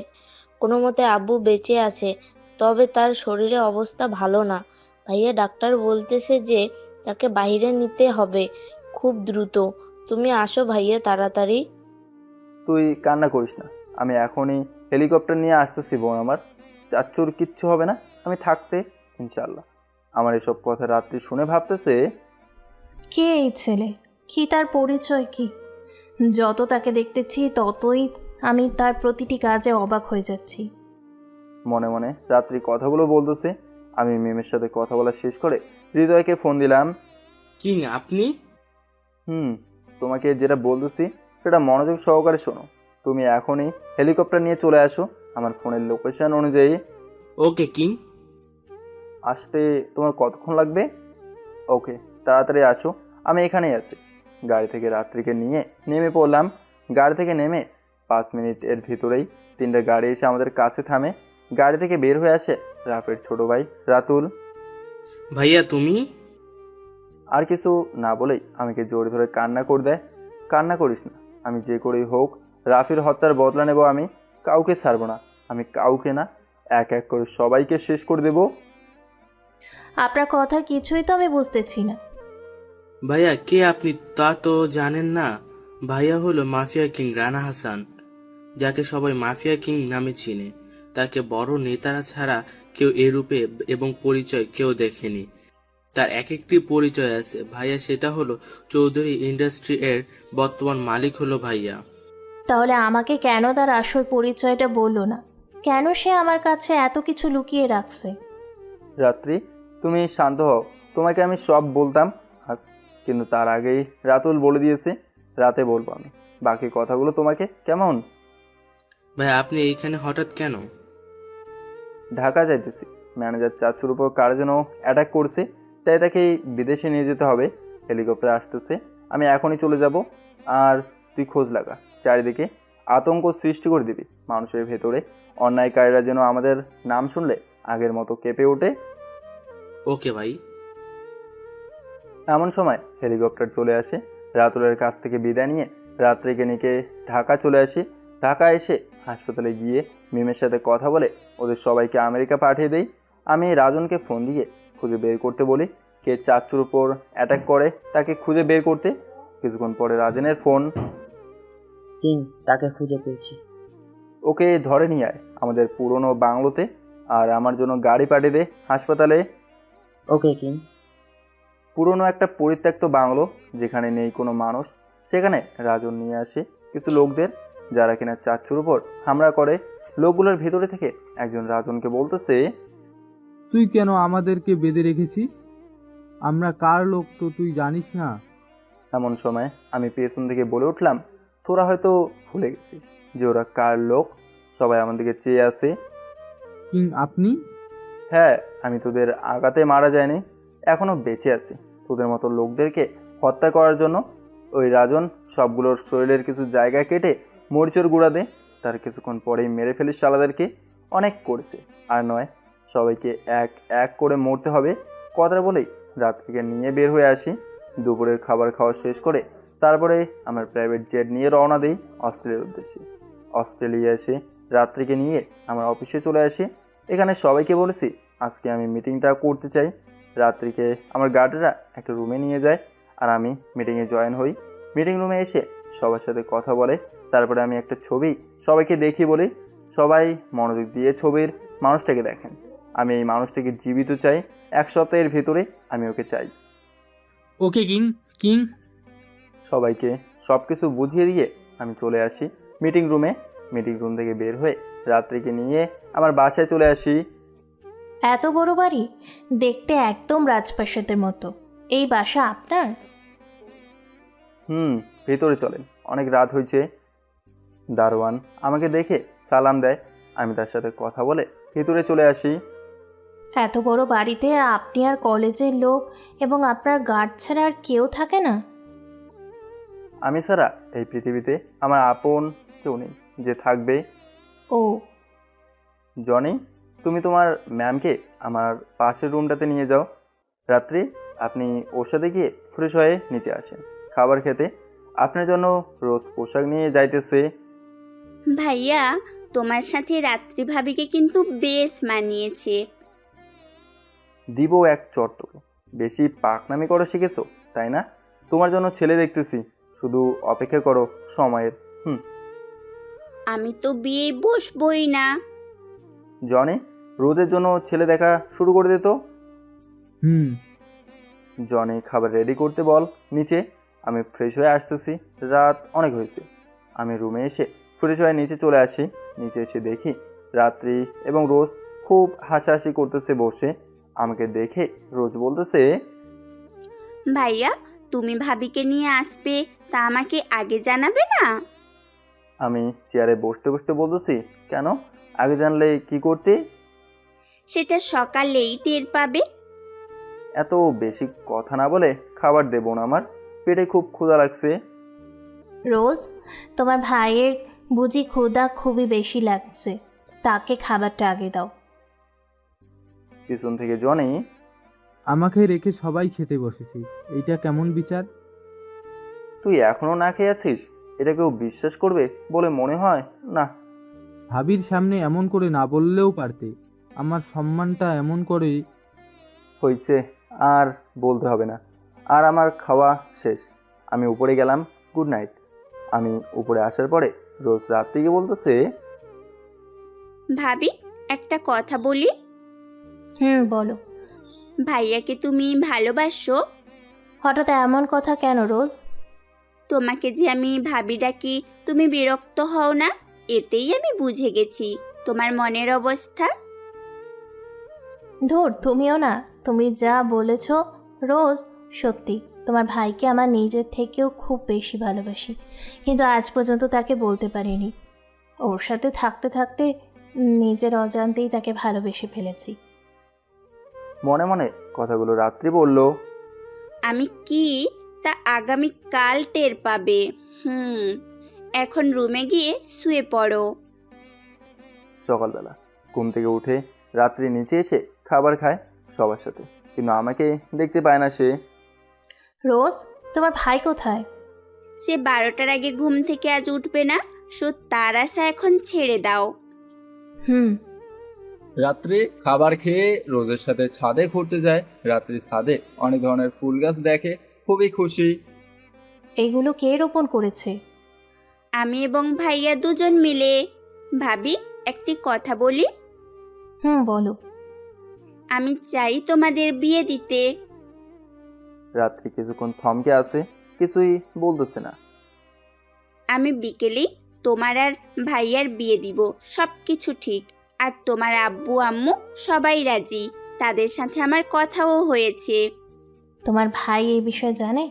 কোনো মতে আব্বু বেঁচে আছে, তবে তার শরীরের অবস্থা ভালো না। ভাইয়া, ডাক্তার বলতেছে যে তাকে বাইরে নিতে হবে খুব দ্রুত। তুমি আসো ভাইয়া, তাড়াতাড়ি। তুই কান্না করিস না, আমি এখনই হেলিকপ্টার নিয়ে আসতেছি বোন আমার। চাচ্চুর কিচ্ছু হবে না, আমি থাকতে ইনশাল্লাহ। আমার এসব কথা রাত্রি শুনে ভাবতেছে, কে এই ছেলে? কি তার পরিচয় কি? যত তাকে দেখতেছি ততই আমি তার প্রতিটি কাজে অবাক হয়ে যাচ্ছি। মনে মনে রাত্রি কথাগুলো বলতেছে। আমি মিমের সাথে কথা বলা শেষ করে হৃদয়কে ফোন দিলাম। কিং, আপনি? তোমাকে যেটা বলতেছি সেটা মনোযোগ সহকারে শোনো। তুমি এখনই হেলিকপ্টার নিয়ে চলে আসো আমার ফোনের লোকেশন অনুযায়ী। Okay king. আসতে তোমার কতক্ষণ লাগবে? ওকে, তাড়াতাড়ি আসো, আমি এখানেই আছি। গাড়ি থেকে রাত্রিকে নিয়ে নেমে পড়লাম। গাড়ি থেকে নেমে 5 মিনিটের ভিতরেই 3টা গাড়ি এসে আমাদের কাছে থামে। গাড়ি থেকে বের হয়ে আসে রাফের ছোট ভাই রাতুল। ভাইয়া তুমি? আর কিছু না বলেই আমাকে জড়িয়ে ধরে কান্না করে দেয়। কান্না করিস না, আমি যে করেই হোক রাফির হত্যার বদলা নেব। আমি কাউকে ছাড়বো না, আমি কাউকে না, এক এক করে সবাইকে শেষ করে দেব। আপনার কথা কিছুই তো আমি বুঝতেছি না। ভাইয়া, কে আপনি তা তো জানেন না। ভাইয়া হলো মাফিয়া কিং রানা হাসান, যাকে সবাই মাফিয়া কিং নামে চিনে। তাকে বড় নেতারা ছাড়া কেউ এ রূপে এবং পরিচয় কেউ দেখেনি। তার এক একটি পরিচয় আছে ভাইয়া, সেটা হলো চৌধুরী ইন্ডাস্ট্রি এর বর্তমান মালিক হলো ভাইয়া। তাহলে আমাকে কেন তার আসল পরিচয়টা বললো না? কেন সে আমার কাছে এত কিছু লুকিয়ে রাখছে? রাত্রি, তুমি শান্ত হও, তোমাকে আমি সব বলতাম আজ, কিন্তু তার আগেই রাতুল বলে দিয়েছে রাতে বলবো আমি বাকি কথাগুলো তোমাকে। কেমন? ভাই, আপনি এইখানে হঠাৎ কেন? ঢাকা যাইতেছি, ম্যানেজার চাচুর উপর কার যেন অ্যাটাক করছে, তাই তাকে বিদেশে নিয়ে যেতে হবে। হেলিকপ্টার আসতেছে, আমি এখনই চলে যাব। আর তুই খোঁজ লাগা, চারিদিকে আতঙ্ক সৃষ্টি করে দিবি মানুষের ভেতরে। অন্যায়কারীরা যেন আমাদের নাম শুনলে আগের মতো কেঁপে ওঠে। ওকে ভাই। এমন সময় হেলিকপ্টার চলে আসে। রাতুলের কাছ থেকে বিদায় নিয়ে রাত্রিকে নিয়ে ঢাকা চলে আসি। ঢাকা এসে হাসপাতালে গিয়ে মিমের সাথে কথা বলে ওদের সবাইকে আমেরিকা পাঠিয়ে দেই। আমি রাজনকে ফোন দিয়ে খুঁজে বের করতে বলি কে চাচ্চুর উপর অ্যাটাক করে, তাকে খুঁজে বের করতে। কিছুক্ষণ পরে রাজনের ফোন। কিং, তাকে খুঁজে পেয়েছি। ওকে ধরে নিয়ে আয় আমাদের পুরনো বাংলোতে, আর আমার জন্য গাড়ি পাঠিয়ে দে হাসপাতালে। Okay king. পুরনো একটা পরিত্যক্ত বাংলো, যেখানে নেই কোনো মানুষ, সেখানে রাজন নিয়ে আসে কিছু লোকদের, যারা কিনা চাচ্চুর উপর হামলা করে। লোকগুলোর ভেতরে থেকে একজন রাজনকে বলতেছে, তুই কেন আমাদেরকে বেঁধে রেখেছিস? আমরা কার লোক তো তুই জানিস না? এমন সময় আমি পেছন থেকে বলে উঠলাম, তোরা হয়তো ভুলে গেছিস যে ওরা কার লোক। সবাই আমার দিকে চেয়ে আসে। কিং, আপনি? হ্যাঁ, আমি তোদের আঘাতে মারা যায়নি, এখনও বেঁচে আছি তোদের মতো লোকদেরকে হত্যা করার জন্য। ওই রাজন সবগুলোর শরীরের কিছু জায়গা কেটে মরিচের গুঁড়া দে, তার কিছুক্ষণ পরেই মেরে ফেলিস শালাদেরকে। অনেক করেছে, আর নয়, সবাইকে এক এক করে মরতে হবে। কথা বলেই রাত্রিকে নিয়ে বের হয়ে আসি। দুপুরের খাবার খাওয়া শেষ করে তারপরে আমার প্রাইভেট জেট নিয়ে রওনা দিই অস্ট্রেলিয়ার উদ্দেশ্যে। অস্ট্রেলিয়া এসে রাত্রিকে নিয়ে আমার অফিসে চলে আসি। এখানে সবাইকে বলেছি আজকে আমি মিটিংটা করতে চাই। রাত্রিকে আমার গার্ডরা একটা রুমে নিয়ে যায়, আর আমি মিটিংয়ে জয়েন হই। মিটিং রুমে এসে সবার সাথে কথা বলে, তারপরে আমি একটা ছবি সবাইকে দেখিয়ে বলি। সবাই মনোযোগ দিয়ে ছবির মানুষটাকে দেখেন। আমি এই মানুষটিকে জীবিত চাই, 1 সপ্তাহের ভিতরে আমি ওকে চাই। Okay king king. সবাইকে সব কিছু বুঝিয়ে দিয়ে আমি চলে আসি মিটিং রুমে। মিটিং রুম থেকে বের হয়ে রাত্রিকে নিয়ে আমার বাসায় চলে আসি। এত বড় বাড়ি, দেখতে একদম রাজপ্রাসাদের মতো। এই বাসা আপনার? ভেতরে চলেন, অনেক রাত হয়েছে। দারোয়ান আমাকে দেখে সালাম দেয়, আমি তার সাথে কথা বলে ভেতরে চলে আসি। এত বড় বাড়িতে আপনি আর কলেজের লোক এবং আপনার গার্ড ছাড়া আর কেউ থাকে না? আমি ছাড়া এই পৃথিবীতে আমার আপন কেউ নেই যে থাকবে। ও জনি, তুমি তোমার ম্যামকে আমার পাশের রুমটাতে নিয়ে যাও। রাত্রি আপনি ওর সাথে গিয়ে ফ্রেশ হয়ে নিচে আসেন খাবার খেতে। আপনার জন্য রোজ পোশাক নিয়ে যাইতেছে। ভাইয়া, তোমার সাথে রাত্রি ভাবিকে কিন্তু বেশ মানিয়েছে। দিব এক চট্টকে, বেশি পাকনামি করা শিখেছো তাই না? তোমার জন্য ছেলে দেখতেছি, শুধু অপেক্ষা করো সময়ের। আমি তো বিয়ে বসবই না। জনি, রোজের জন্য ছেলে দেখা শুরু করে দিত। জনি খাবার রেডি করতে বল নিচে। আমি ফ্রেশ হয়ে আসতেছি, রাত অনেক হয়েছে। আমি রুমে এসে ফ্রেশ হয়ে নিচে চলে আসি। নিচে এসে দেখি রাত্রি এবং রোজ খুব হাসাহাসি করতেছে বসে। আমাকে দেখে রোজ বলতেছে, ভাইয়া, তুমি ভাবিকে নিয়ে আসবে তা আমাকে আগে জানাবে না? আমি চেয়ারে বসতে বসতে বলতেছি, কেন? আগে জানলে কি করতে? সেটা সকালেই টের পাবে। এত বেশি কথা না বলে খাবার দেবো না, আমার পেটে খুব ক্ষুধা লাগছে। রোজ, তোমার ভাইয়ের বুঝি ক্ষুধা খুবই বেশি লাগছে, তাকে খাবারটা আগে দাও। পিছন থেকে জনি, আমাকে রেখে সবাই খেতে বসেছি, এইটা কেমন বিচার? তুই এখনো না খেয়ে আছিস? এটা কেউ বিশ্বাস করবে বলে মনে হয় না। ভাবির সামনে এমন করে না বললেও পারতে, আমার সম্মানটা এমন করে। হয়েছে, আর বলতে হবে না। আর আমার খাওয়া শেষ, আমি উপরে গেলাম। Good night. আমি উপরে আসার পরে রোজ রাত্রিকে বলতেছে, ভাবি, একটা কথা বলি। বলো। ভাইয়াকে তুমি ভালোবাসো? হঠাৎ এমন কথা কেন রোজ? তোমাকে যে আমি ভাবি ডাকি তুমি বিরক্ত হও না, এতেই আমি বুঝে গেছি তোমার মনের অবস্থা। ধুর, তুমিও না। তুমি যা বলেছ রোজ সত্যি। তোমার ভাইকে আমার নিজের থেকেও খুব বেশি ভালোবাসি, কিন্তু আজ পর্যন্ত তাকে বলতে পারিনি। ওর সাথে থাকতে থাকতে নিজের অজান্তেই তাকে ভালোবেসে ফেলেছি। মনে মনে কথাগুলো রাত্রি বলল। আমি কি তা আগামীকাল টের পাবে। এখন রুমে গিয়ে শুয়ে পড়ো। সকালবেলা ঘুম থেকে উঠে রাত্রি নিচে এসে খাবার খায় সবার সাথে, কিন্তু আমাকে দেখতে পায় না সে। রোজ, তোমার ভাই কোথায়? সে 12টার আগে ঘুম থেকে আজ উঠবে না, তার আশা এখন ছেড়ে দাও। রাত্রি খাবার খেয়ে রোজের সাথে ছাদে ঘুরতে যায়। রাত্রি ছাদে অনেক ধরনের ফুল গাছ দেখে, খুবই খুশি। এগুলো কে রোপণ করেছে? আমি এবং ভাইয়া দুজন মিলে। ভাবি, একটি কথা বলি। বলো। আমি চাই তোমাদের বিয়ে দিতে। রাত্রি কিছুক্ষণ থমকে আছে, কিছুই বলতেছে না। আমি বিকেলেই তোমার আর ভাইয়ার বিয়ে দিব, সব কিছু ঠিক। আর তোমার আব্বু আম্মু সবাই রাজি, তাদের সাথে আমার কথাও হয়েছে। তোমার ভাই এই বিষয়ে জানে?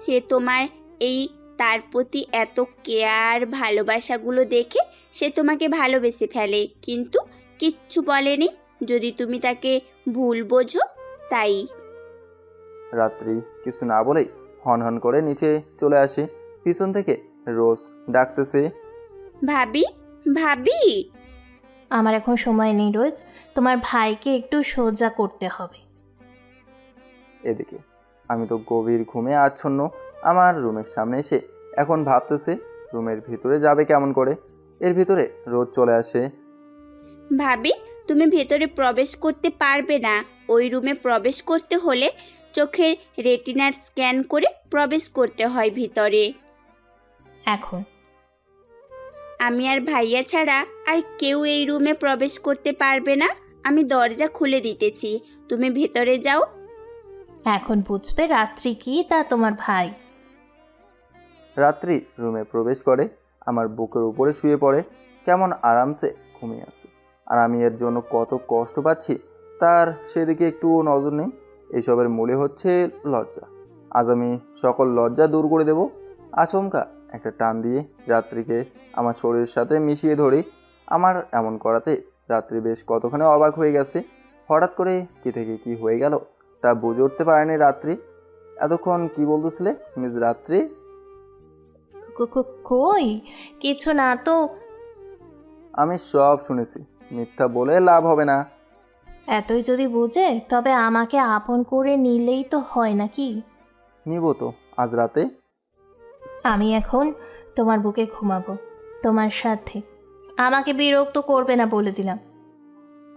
সে তোমার এই তার প্রতি এত কেয়ার ভালোবাসাগুলো দেখে সে তোমাকে ভালোবেসে ফেলে, কিন্তু কিচ্ছু বলেনি, যদি তুমি তাকে ভুল বোঝো তাই। রাত্রি কিছু না বলেই হন হন করে নিচে চলে আসে। পিছন থেকে রোজ ডাকতেছে, ভাবি, ভাবি। আমার এখন সময় নেই রোজ, তোমার ভাইকে একটু সোজা করতে হবে। এদিকে আমি তো গভীর ঘুমে আচ্ছন্ন। আমার রুমের সামনে এসে এখন ভাবতেছে রুমের ভিতরে যাবে কেমন করে। এর ভিতরে রোজ চলে আসে। ভাবি, তুমি ভেতরে প্রবেশ করতে পারবে না। ওই রুমে প্রবেশ করতে হলে চোখের রেটিনার স্ক্যান করে প্রবেশ করতে হয় ভিতরে। এখন আমি আর ভাইয়া ছাড়া আর কেউ এই রুমে প্রবেশ করতে পারবে না। আমি দরজা খুলে দিতেছি, তুমি ভেতরে যাও। এখন বুঝবে রাত্রি কি তা তোমার ভাই। রাত্রি রুমে প্রবেশ করে, আমার বুকের উপরে শুয়ে পড়ে, কেমন আরামসে ঘুমিয়ে আছে। আর আমি এর জন্য কত কষ্ট পাচ্ছি তার সেদিকে একটুও নজর নেই। এইসবের মূলে হচ্ছে লজ্জা। আজ আমি সকল লজ্জা দূর করে দেব। আচমকা একটা টান দিয়ে রাত্রিকে আমার শরীরের সাথে মিশিয়ে ধরি। আমার এমন করাতে রাত্রি বেশ কতখানি অবাক হয়ে গেছে। হঠাৎ করে কি থেকে কি হয়ে গেল তা বুঝে উঠতে পারেনি রাত্রি। এতক্ষণ কি বলতেছিলে মিস রাত্রি? কই কিছু না তো। আমি সব শুনেছি, মিথ্যা বলে লাভ হবে না। এতই যদি বুঝে তবে আমাকে আপন করে নিলেই তো হয় নাকি? নিব তো আজ রাতে। আমি এখন তোমার বুকে ঘুমাবো, তোমার সাথে। আমাকে বিরক্ত করবে না বলে দিলাম।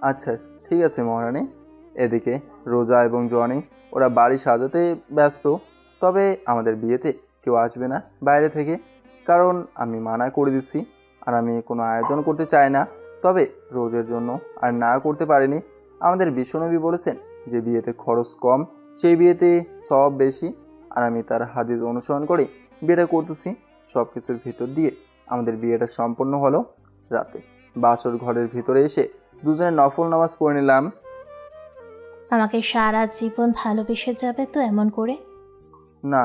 আচ্ছা ঠিক আছে মহারানী। এদিকে রোজা এবং জনি ওরা বাড়ি সাজাতে ব্যস্ত। তবে আমাদের বিয়েতে কেউ আসবে না বাইরে থেকে, কারণ আমি মানা করে দিচ্ছি। আর আমি কোনো আয়োজন করতে চাই না। তবে রোজের জন্য আর না করতে পারিনি। আমাদের বিশ্বনবী বলেছেন যে বিয়েতে খরচ কম, সেই বিয়েতে সব বেশি। আর আমি তার হাদিস অনুসরণ করে বিয়েটা করতেছি। সব কিছুর ভিতর দিয়ে আমাদের বিয়েটা সম্পন্ন হলো রাতে। বাসর ঘরের ভিতরে এসে দুজনে নফল নামাজ পড়ে নিলাম। আমাকে সারা জীবন ভালোবেসে যাবে তো এমন করে? না।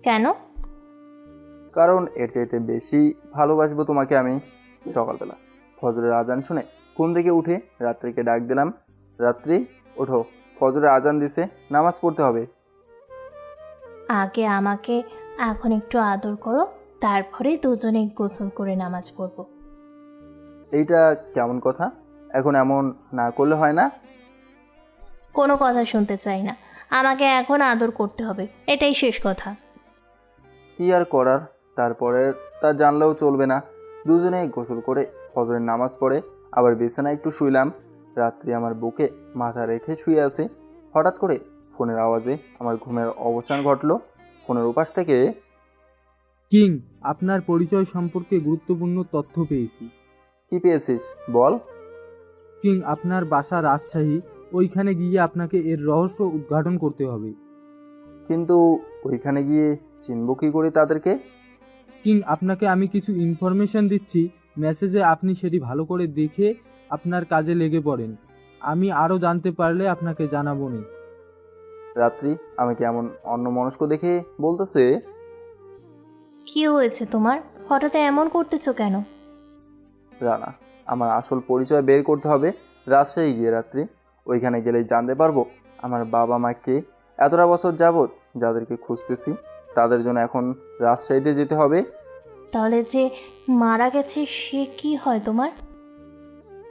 কেন? কারণ এর চাইতে বেশি ভালোবাসবো তোমাকে আমি। সকালবেলা ফজরের আজান শুনে ঘুম থেকে উঠে রাত্রিকে ডাক দিলাম, রাত্রি ওঠো, ফজরের আজান দিছে, নামাজ পড়তে হবে। আগে আমাকে এখন একটু আদর করো, তারপরে দুজনে গোসল করে নামাজ পড়বো। এইটা কেমন কথা? এখন এমন না করলে হয় না? কোনো কথা শুনতে চাই না, আমাকে এখন আদর করতে হবে, এটাই শেষ কথা। কি আর করার, তারপরে তা জানলেও চলবে না। দুজনে গোসল করে ফজরের নামাজ পড়ে আবার বিছানায় একটু শুইলাম। রাত্রি আমার বুকে মাথা রেখে শুয়ে আছে। হঠাৎ করে ফোনের আওয়াজে আমার ঘুমের অবসান ঘটলো। ফোনের উপাস থেকে, কিং, আপনার পরিচয় সম্পর্কে গুরুত্বপূর্ণ তথ্য পেয়েছি। কি পেয়েছিস বল। কিং, আপনার বাসা রাজশাহী, ওইখানে গিয়ে আপনাকে এর রহস্য উদ্ঘাটন করতে হবে। কিন্তু ওইখানে গিয়ে চিনব কি করে তাদেরকে? কিং, আপনাকে আমি কিছু ইনফরমেশন দিচ্ছি, মেসেজে আপনি সেটি ভালো করে দেখে আপনার কাজে লেগে পড়েন। আমি আরও জানতে পারলে আপনাকে জানাবো না। রাত্রি আমাকে এমন অন্যমনস্ক দেখে বলতেছে, কি হয়েছে তোমার, হঠাৎ এমন করতেছো কেন? রানা, আমার আসল পরিচয় বের করতে হবে রাজশাহী গিয়ে। রাত্রি ওইখানে গেলেই জানতে পারবো আমার বাবা মা কে। এতটা বছর যাবৎ যাদেরকে খুঁজতেছি তাদের জন্য এখন রাজশাহীতে যেতে হবে। তাহলে যে মারা গেছে সে কি হয় তোমার?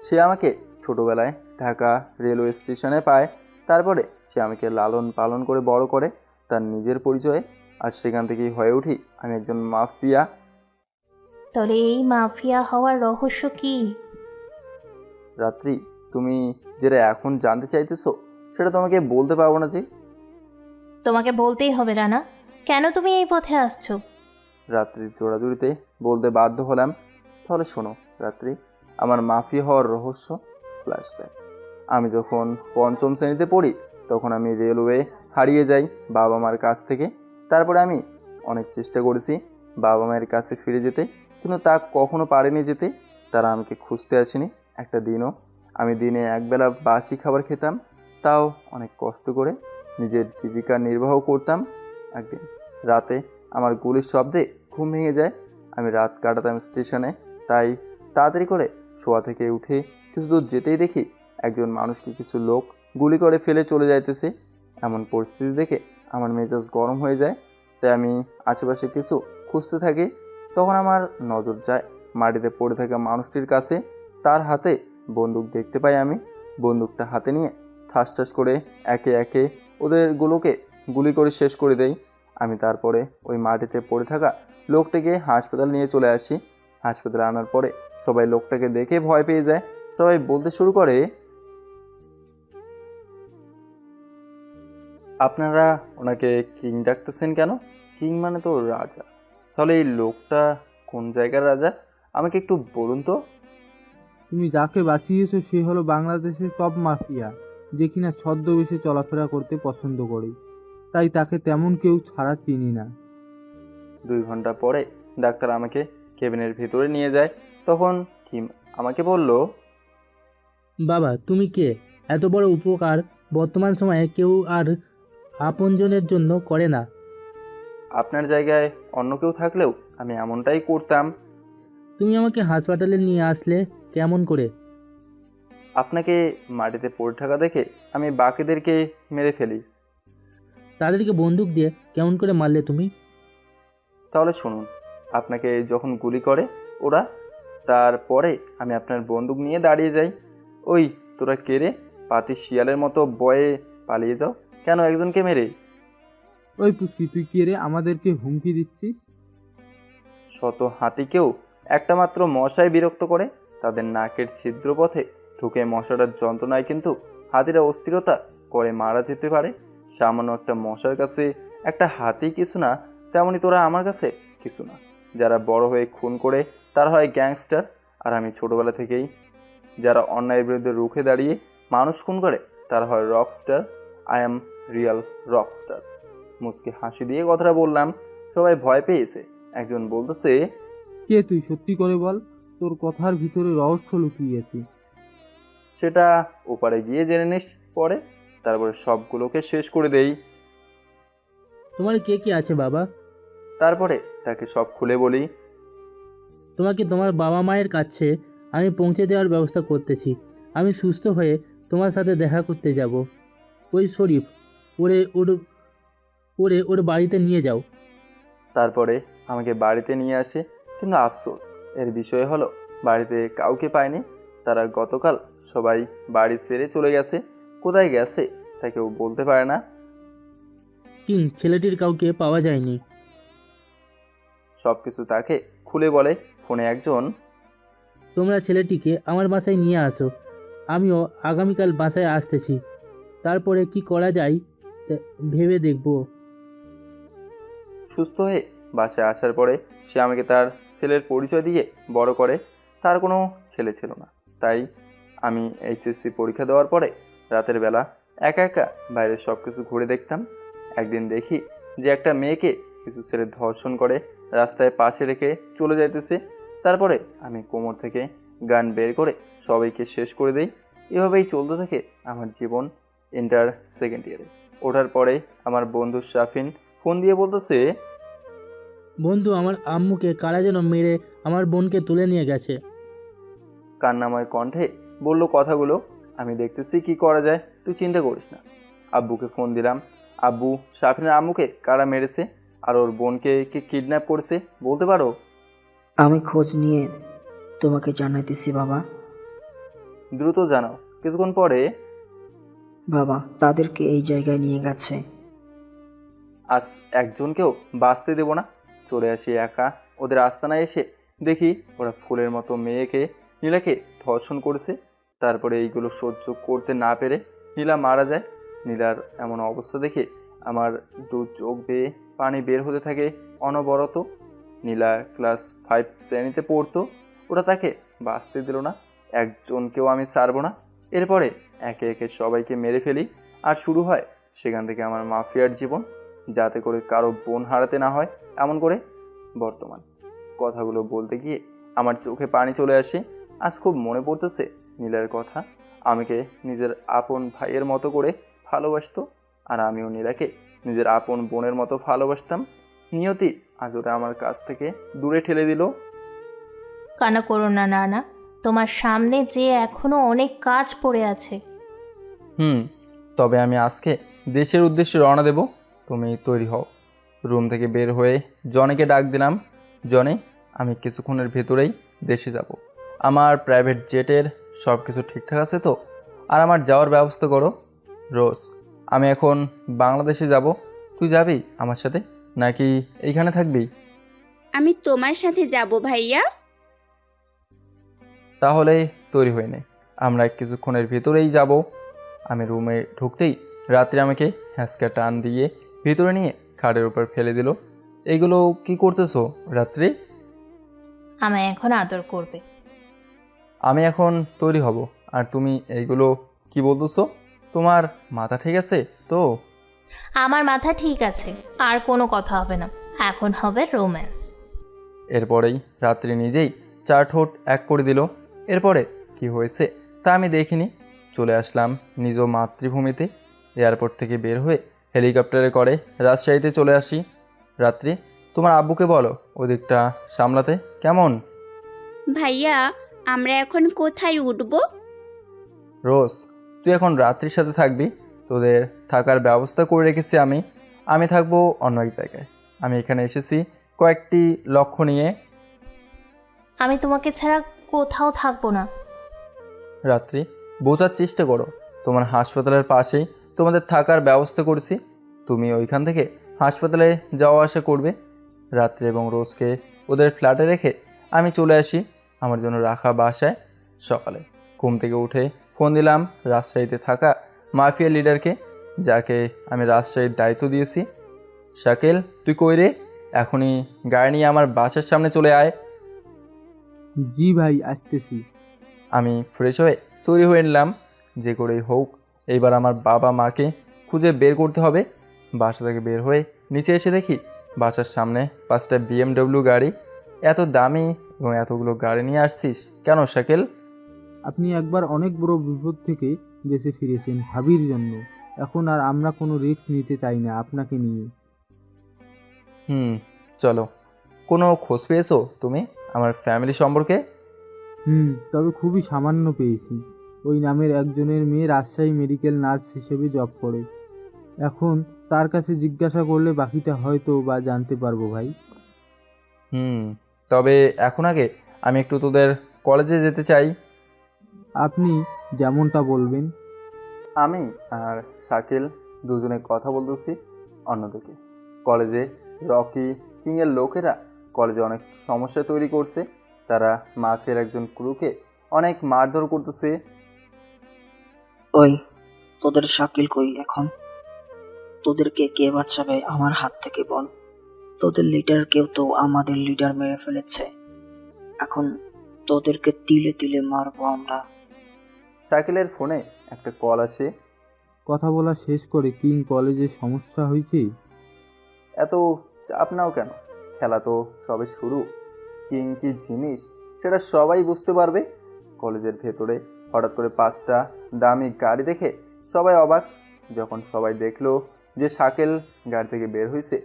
সে আমাকে ছোটবেলায় ঢাকা রেলওয়ে স্টেশনে পায়। তারপরে সে আমাকে লালন পালন করে বড় করে তার নিজের পরিচয়ে। আর সেখান থেকেই হয়ে উঠি আমি একজন মাফিয়া। তাহলে এই মাফিয়া হওয়ার রহস্য কি? রাত্রি, তুমি যেটা এখন জানতে চাইতেছো সেটা তোমাকে বলতে পারবো না যে। তোমাকে বলতেই হবে রানা, কেন তুমি এই পথে আসছো? রাত্রির জোড়াজুড়িতে বলতে বাধ্য হলাম। তাহলে শোনো রাত্রি, আমার মাফিয়া হওয়ার রহস্য ফ্ল্যাশব্যাক। আমি যখন পঞ্চম শ্রেণীতে পড়ি তখন আমি রেলওয়ে হারিয়ে যাই বাবা মার কাছ থেকে। তারপরে আমি অনেক চেষ্টা করেছি বাবা মায়ের কাছে ফিরে যেতে, কিন্তু তা কখনো পারেনি যেতে। তারা আমাকে খুঁজতে আসেনি একটা দিনও। আমি দিনে একবেলা বাসি খাবার খেতাম, তাও অনেক কষ্ট করে নিজের জীবিকা নির্বাহ করতাম। একদিন রাতে আমার গুলির শব্দে ঘুম ভেঙে যায়। আমি রাত কাটাতাম স্টেশনে, তাই তাড়াতাড়ি করে শোয়া থেকে উঠে কিছু দূর যেতেই দেখি একজন মানুষকে কিছু লোক গুলি করে ফেলে চলে যাইতেছে। এমন পরিস্থিতি দেখে আমার মেজাজ গরম হয়ে যায়, তাই আমি আশেপাশে কিছু খুঁজতে থাকি। তখন আমার নজর যায় মাটিতে পড়ে থাকা মানুষটির কাছে। তার হাতে বন্দুক দেখতে পাই আমি। বন্দুকটা হাতে নিয়ে ঠাস ঠাস করে একে একে ওদেরগুলোকে গুলি করে শেষ করে দেই। আমি তারপরে ওই মাটিতে পড়ে থাকা লোকটাকে হাসপাতাল নিয়ে চলে আসি। হাসপাতালে আনার পরে সবাই লোকটাকে দেখে ভয় পেয়ে যায়। সবাই বলতে শুরু করে, আপনারা ওনাকে কিং ডাকতেছেন কেন? কিং মানে তো রাজা। তাহলে এই লোকটা কোন জায়গার রাজা আমাকে একটু বলুন তো। তুমি যাকে বাঁচিয়েছো সে হলো বাংলাদেশের টপ মাফিয়া, যে কিনা ছদ্মবেশে চলাফেরা করতে পছন্দ করে, তাই তাকে তেমন কেউ ছাড়া চিনি না। 2 ঘন্টা পরে ডাক্তার আমাকে কেবিনের ভিতরে নিয়ে যায়। তখন কিম আমাকে বলল, বাবা তুমি কে? এত বড় উপকার বর্তমান সময়ে কেউ আর আপনজনের জন্য করে না। আপনার জায়গায় অন্য কেউ থাকলেও আমি এমনটাই করতাম। তুমি আমাকে হাসপাতালে নিয়ে আসলে কেমন করে? আপনাকে মাটিতে পড়ে থাকা দেখে আমি বাকিদেরকে মেরে ফেলি। তাদেরকে বন্দুক দিয়ে কেমন করে মারলে তুমি? তাহলে শুনুন, আপনাকে যখন গুলি করে ওরা, তারপরে আমি আপনার বন্দুক নিয়ে দাঁড়িয়ে যাই। ওই তোরা কে রে? পাতি শিয়ালের মতো বয়ে পালিয়ে যাও কেন একজনকে মেরে? ওই পুষ্কি, তুই কে রে আমাদেরকে হুমকি দিচ্ছিস? শত হাতিকেও একটা মাত্র মশাই বিরক্ত করে। তাদের নাকের ছিদ্র পথে ঢুকে মশাটার যন্ত্রণায় কিন্তু হাতিরা অস্থিরতা করে মারা যেতে পারে। সামান্য একটা মশার কাছে একটা হাতি কিছু না, তেমনি তোরা আমার কাছে কিছু না। যারা বড় হয়ে খুন করে তারা হয় গ্যাংস্টার, আর আমি ছোটবেলা থেকেই যারা অন্যায়ের বিরুদ্ধে রুখে দাঁড়িয়ে মানুষ খুন করে তারা হয় Rockstar. I am Real Rockstar. মুচকি হাসি দিয়ে কথাটা বললাম। সবাই ভয় পেয়েছে। একজন বলতেছে, কে তুই? সত্যি করে বল, তোর কথার ভিতরে রহস্য লুকিয়েছি। সেটা ওপারে গিয়ে জেনে নিস পরে, তারপরে সবগুলোকে শেষ করে দেই। তোমার কে কে আছে বাবা? তারপরে তাকে সব খুলে বলি। তোমাকে তোমার বাবা মায়ের কাছে আমি পৌঁছে দেওয়ার ব্যবস্থা করতেছি। আমি সুস্থ হয়ে তোমার সাথে দেখা করতে যাব। ওই শরীফ ওরে ওর ওরে ওর বাড়িতে নিয়ে যাও। তারপরে আমাকে বাড়িতে নিয়ে আসে, কিন্তু আফসোস এর বিষয় হলো বাড়িতে কাউকে পায়নি। তারা গতকাল সবাই বাড়ি ছেড়ে চলে গেছে। কোথায় গেছে তা কেউ বলতে পারে না। কিং ছেলেটির কাউকে পাওয়া যায়নি। সব কিছু তাকে খুলে বলে। ফোনে একজন, তোমরা ছেলেটিকে আমার বাসায় নিয়ে আসো, আমিও আগামীকাল বাসায় আসতেছি। তারপরে কি করা যায় ভেবে দেখব। সুস্থ হয়ে বাসায় আসার পরে সে আমাকে তার ছেলের পরিচয় দিয়ে বড় করে। তার কোনো ছেলে ছিল না, তাই আমি এইচএসসি পরীক্ষা দেওয়ার পরে রাতের বেলা একা একা বাইরের সব কিছু ঘুরে দেখতাম। একদিন দেখি যে একটা মেয়েকে কিছু ছেলে ধর্ষণ করে রাস্তায় পাশে রেখে চলে যাইতেছে। তারপরে আমি কোমর থেকে গান বের করে সবাইকে শেষ করে দেই। এভাবেই চলতে থাকে আমার জীবন। ইন্টার সেকেন্ড ইয়ারে ওঠার পরে আমার বন্ধু শাফিন ফোন দিয়ে বলতেছে, বন্ধু আমার আম্মুকে কারা যেন মেরে আমার বোনকে তুলে নিয়ে গেছে। কান্নাময় কণ্ঠে বলল কথাগুলো। আমি দেখতেছি কি করা যায়, তুই চিন্তা করিস না। আব্বুকে ফোন দিলাম। আব্বু, শাফিনের আম্মুকে কারা মেরেছে আর ওর বোনকে কে কিডন্যাপ করেছে বলতে পারো? আমি খোঁজ নিয়ে তোমাকে জানাইতেছি বাবা। দ্রুত জানাও। কিছুক্ষণ পরে, বাবা তাদেরকে এই জায়গায় নিয়ে গেছে। আজ একজনকেও বাঁচতে দেব না। চলে আসি একা ওদের আস্তানায়। এসে দেখি ওরা ফুলের মতো মেয়েকে নীলাকে ধর্ষণ করেছে। তারপরে এইগুলো সহ্য করতে না পেরে নীলা মারা যায়। নীলার এমন অবস্থা দেখে আমার 2 চোখ বেয়ে পানি বের হতে থাকে অনবরত। নীলা ক্লাস 5 শ্রেণীতে পড়তো। ওরা তাকে বাঁচতে দিল না। একজনকেও আমি ছাড়ব না। এরপরে একে একে সবাইকে মেরে ফেলি। আর শুরু হয় সেখান থেকে আমার মাফিয়ার জীবন, যাতে করে কারো বোন হারাতে না হয় এমন করে। বর্তমান কথাগুলো বলতে গিয়ে আমার চোখে পানি চলে আসে। আজ খুব মনে পড়তেছে নীলার কথা। আমাকে নিজের আপন ভাইয়ের মতো করে ভালোবাসতো, আর আমিও নীলাকে নিজের আপন বোনের মতো ভালোবাসতাম। নিয়তি আজ ওরা আমার কাছ থেকে দূরে ঠেলে দিল। কান্না করো না নানা, তোমার সামনে যে এখনো অনেক কাজ পড়ে আছে। তবে আমি আজকে দেশের উদ্দেশ্যে রওনা দেব। তুমি তৈরি হও। রুম থেকে বের হয়ে জনিকে ডাক দিলাম। জনি, আমি কিছুক্ষণের ভেতরেই দেশে যাব। আমার প্রাইভেট জেটের সব কিছু ঠিকঠাক আছে তো? আর আমার যাওয়ার ব্যবস্থা করো। রোজ, আমি এখন বাংলাদেশে যাব। তুই যাবি আমার সাথে নাকি এইখানে থাকবি? আমি তোমার সাথে যাব ভাইয়া। তাহলে তৈরি হয়ে নে, আমরা কিছুক্ষণের ভেতরেই যাব। আমি রুমে ঢুকতেই রাত্রে আমাকে হ্যাঁচকা টান দিয়ে ভিতরে নিয়ে খাটের উপর ফেলে দিল। এগুলো কি করতেছো রাত্রে? আমায় এখন আদর করবে। আমি এখন তৈরি হব, আর তুমি এইগুলো কি বলতেছো? তোমার মাথা ঠিক আছে তো? আমার মাথা ঠিক আছে, আর কোনো কথা হবে না, এখন হবে রোম্যান্স। এরপরেই রাত্রি নিজেই 4 ঠোঁট এক করে দিল। এরপরে কি হয়েছে তা আমি দেখিনি। চলে আসলাম নিজ মাতৃভূমিতে। এয়ারপোর্ট থেকে বের হয়ে হেলিকপ্টারে করে রাজশাহীতে চলে আসি। রাত্রি, তোমার আব্বুকে বলো ওদিকটা সামলাতে, কেমন? ভাইয়া, আমরা এখন কোথায় উঠব? রোজ, তুই এখন রাত্রির সাথে থাকবি। তোদের থাকার ব্যবস্থা করে রেখেছি আমি থাকবো অন্য এক জায়গায়। আমি এখানে এসেছি কয়েকটি লক্ষ্য নিয়ে। আমি তোমাকে ছাড়া কোথাও থাকবো না। রাত্রি, বোঝার চেষ্টা করো, তোমার হাসপাতালের পাশেই তোমাদের থাকার ব্যবস্থা করেছি। তুমি ওইখান থেকে হাসপাতালে যাওয়া আসা করবে। রাত্রি এবং রোজকে ওদের ফ্ল্যাটে রেখে আমি চলে আসি আমার জন্য রাখা বাসায়। সকালে ঘুম থেকে উঠে ফোন দিলাম রাজশাহীতে থাকা মাফিয়া লিডারকে, যাকে আমি রাজশাহীর দায়িত্ব দিয়েছি। শাকিল, তুই কই রে? এখনই গাড়ি নিয়ে আমার বাসার সামনে চলে আয়। জি ভাই, আসতেছি। আমি ফ্রেশ হয়ে তৈরি হয়ে নিলাম। যে করেই হোক এইবার আমার বাবা মাকে খুঁজে বের করতে হবে। বাসা থেকে বের হয়ে নিচে এসে দেখি বাসার সামনে 5টা BMW গাড়ি। এত দামি এবং এতগুলো গাড়ি নিয়ে আসছিস কেন শাকিল? আপনি একবার অনেক বড় বিপদ থেকে বেঁচে ফিরেছেন ভাবির জন্য। এখন আর আমরা কোনো রিস্ক নিতে চাই না আপনাকে নিয়ে। চলো। কোনো খোঁজ পেয়েছো তুমি আমার ফ্যামিলি সম্পর্কে? তবে খুবই সামান্য পেয়েছি। ওই নামের একজনের মেয়ে রাজশাহী মেডিকেল নার্স হিসেবে জব করে। এখন তার কাছে জিজ্ঞাসা করলে বাকিটা হয়তো বা জানতে পারবো ভাই। তবে এখন আগে আমি একটু তোদের কলেজে যেতে চাই। আপনি যেমনটা বলবেন। আমি আর শাকিল দুজনে কথা বলতেছি। অন্যদিকে কলেজে রকি কিংয়ের লোকেরা কলেজে অনেক সমস্যা তৈরি করছে। তারা মাফিয়ার একজন ক্রুকে অনেক মারধর করতেছে। ওই, তোদের শাকিল কই এখন? তোদেরকে কে বাঁচাবে আমার হাত থেকে বল? তোদের লিডার কেউ তো আমাদের লিডার মেরে ফেলেছে। এখন তোদেরকে তিলে তিলে মারবো আমরা। শাকিলের ফোনে একটা কল আসে। কথা বলা শেষ করে কিং কলেজে সমস্যা হয়েছে? এত চাপ নাও কেন, খেলা তো সবে শুরু। কিং কি জিনিস সেটা সবাই বুঝতে পারবে। কলেজের ভেতরে হঠাৎ করে 5টা দামি গাড়ি দেখে সবাই অবাক। যখন সবাই দেখলো যে শাকিল গাড়ি থেকে বের হয়েছে,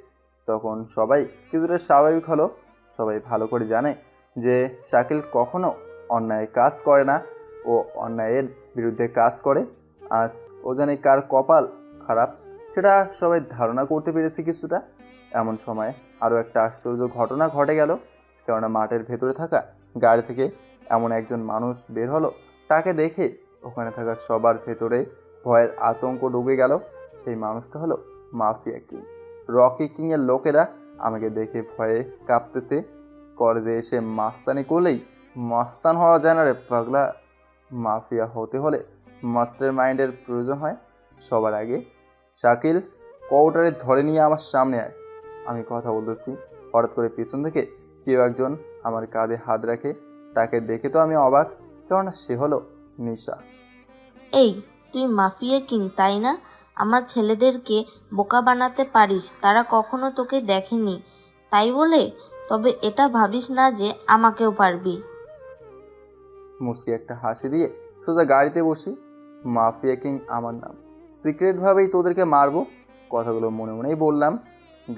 তখন সবাই কিছুটা স্বাভাবিক হলো। সবাই ভালো করে জানে যে শাকিল কখনো অন্যায় কাজ করে না, ও অন্যায়ের বিরুদ্ধে কাজ করে। আজ ও জানে কার কপাল খারাপ সেটা সবাই ধারণা করতে পেরেছে কিছুটা। এমন সময় আরও একটা আশ্চর্য ঘটনা ঘটে গেল। কেননা মাঠের ভেতরে থাকা গাড়ি থেকে এমন একজন মানুষ বের হলো। তাকে দেখে ওখানে থাকা সবার ভেতরে ভয়ের আতঙ্ক ঢুকে গেল। সেই মানুষটা হলো মাফিয়া কিং। রকি কিংয়ের লোকেরা আমাকে দেখে ভয়ে কাঁপতেছে। কলেজে এসে মাস্তানি করলেই মাস্তান হওয়া যায় না রে পাগলা। মাফিয়া হতে হলে মাস্টার মাইন্ডের প্রয়োজন হয়। সবার আগে শাকিল, কৌটারে ধরে নিয়ে আমার সামনে আয়। আমি কথা বলতেছি, হঠাৎ করে পিছন থেকে কেউ একজন আমার কাঁধে হাত রাখে। তাকে দেখে তো আমি অবাক, কেননা সে হলো নিশা। এই, তুই মাফিয়া কিং তাই না? আমার ছেলেদেরকে বোকা বানাতে পারিস, তারা কখনো তোকে দেখেনি তাই বলে? তবে এটা ভাবিস না যে আমাকেও পারবি। মুস্কি একটা হাসি দিয়ে সোজা গাড়িতে বসি। মাফিয়া কিং আমার নাম, সিক্রেটভাবেই তোদেরকে মারবো। কথাগুলো মনে মনেই বললাম।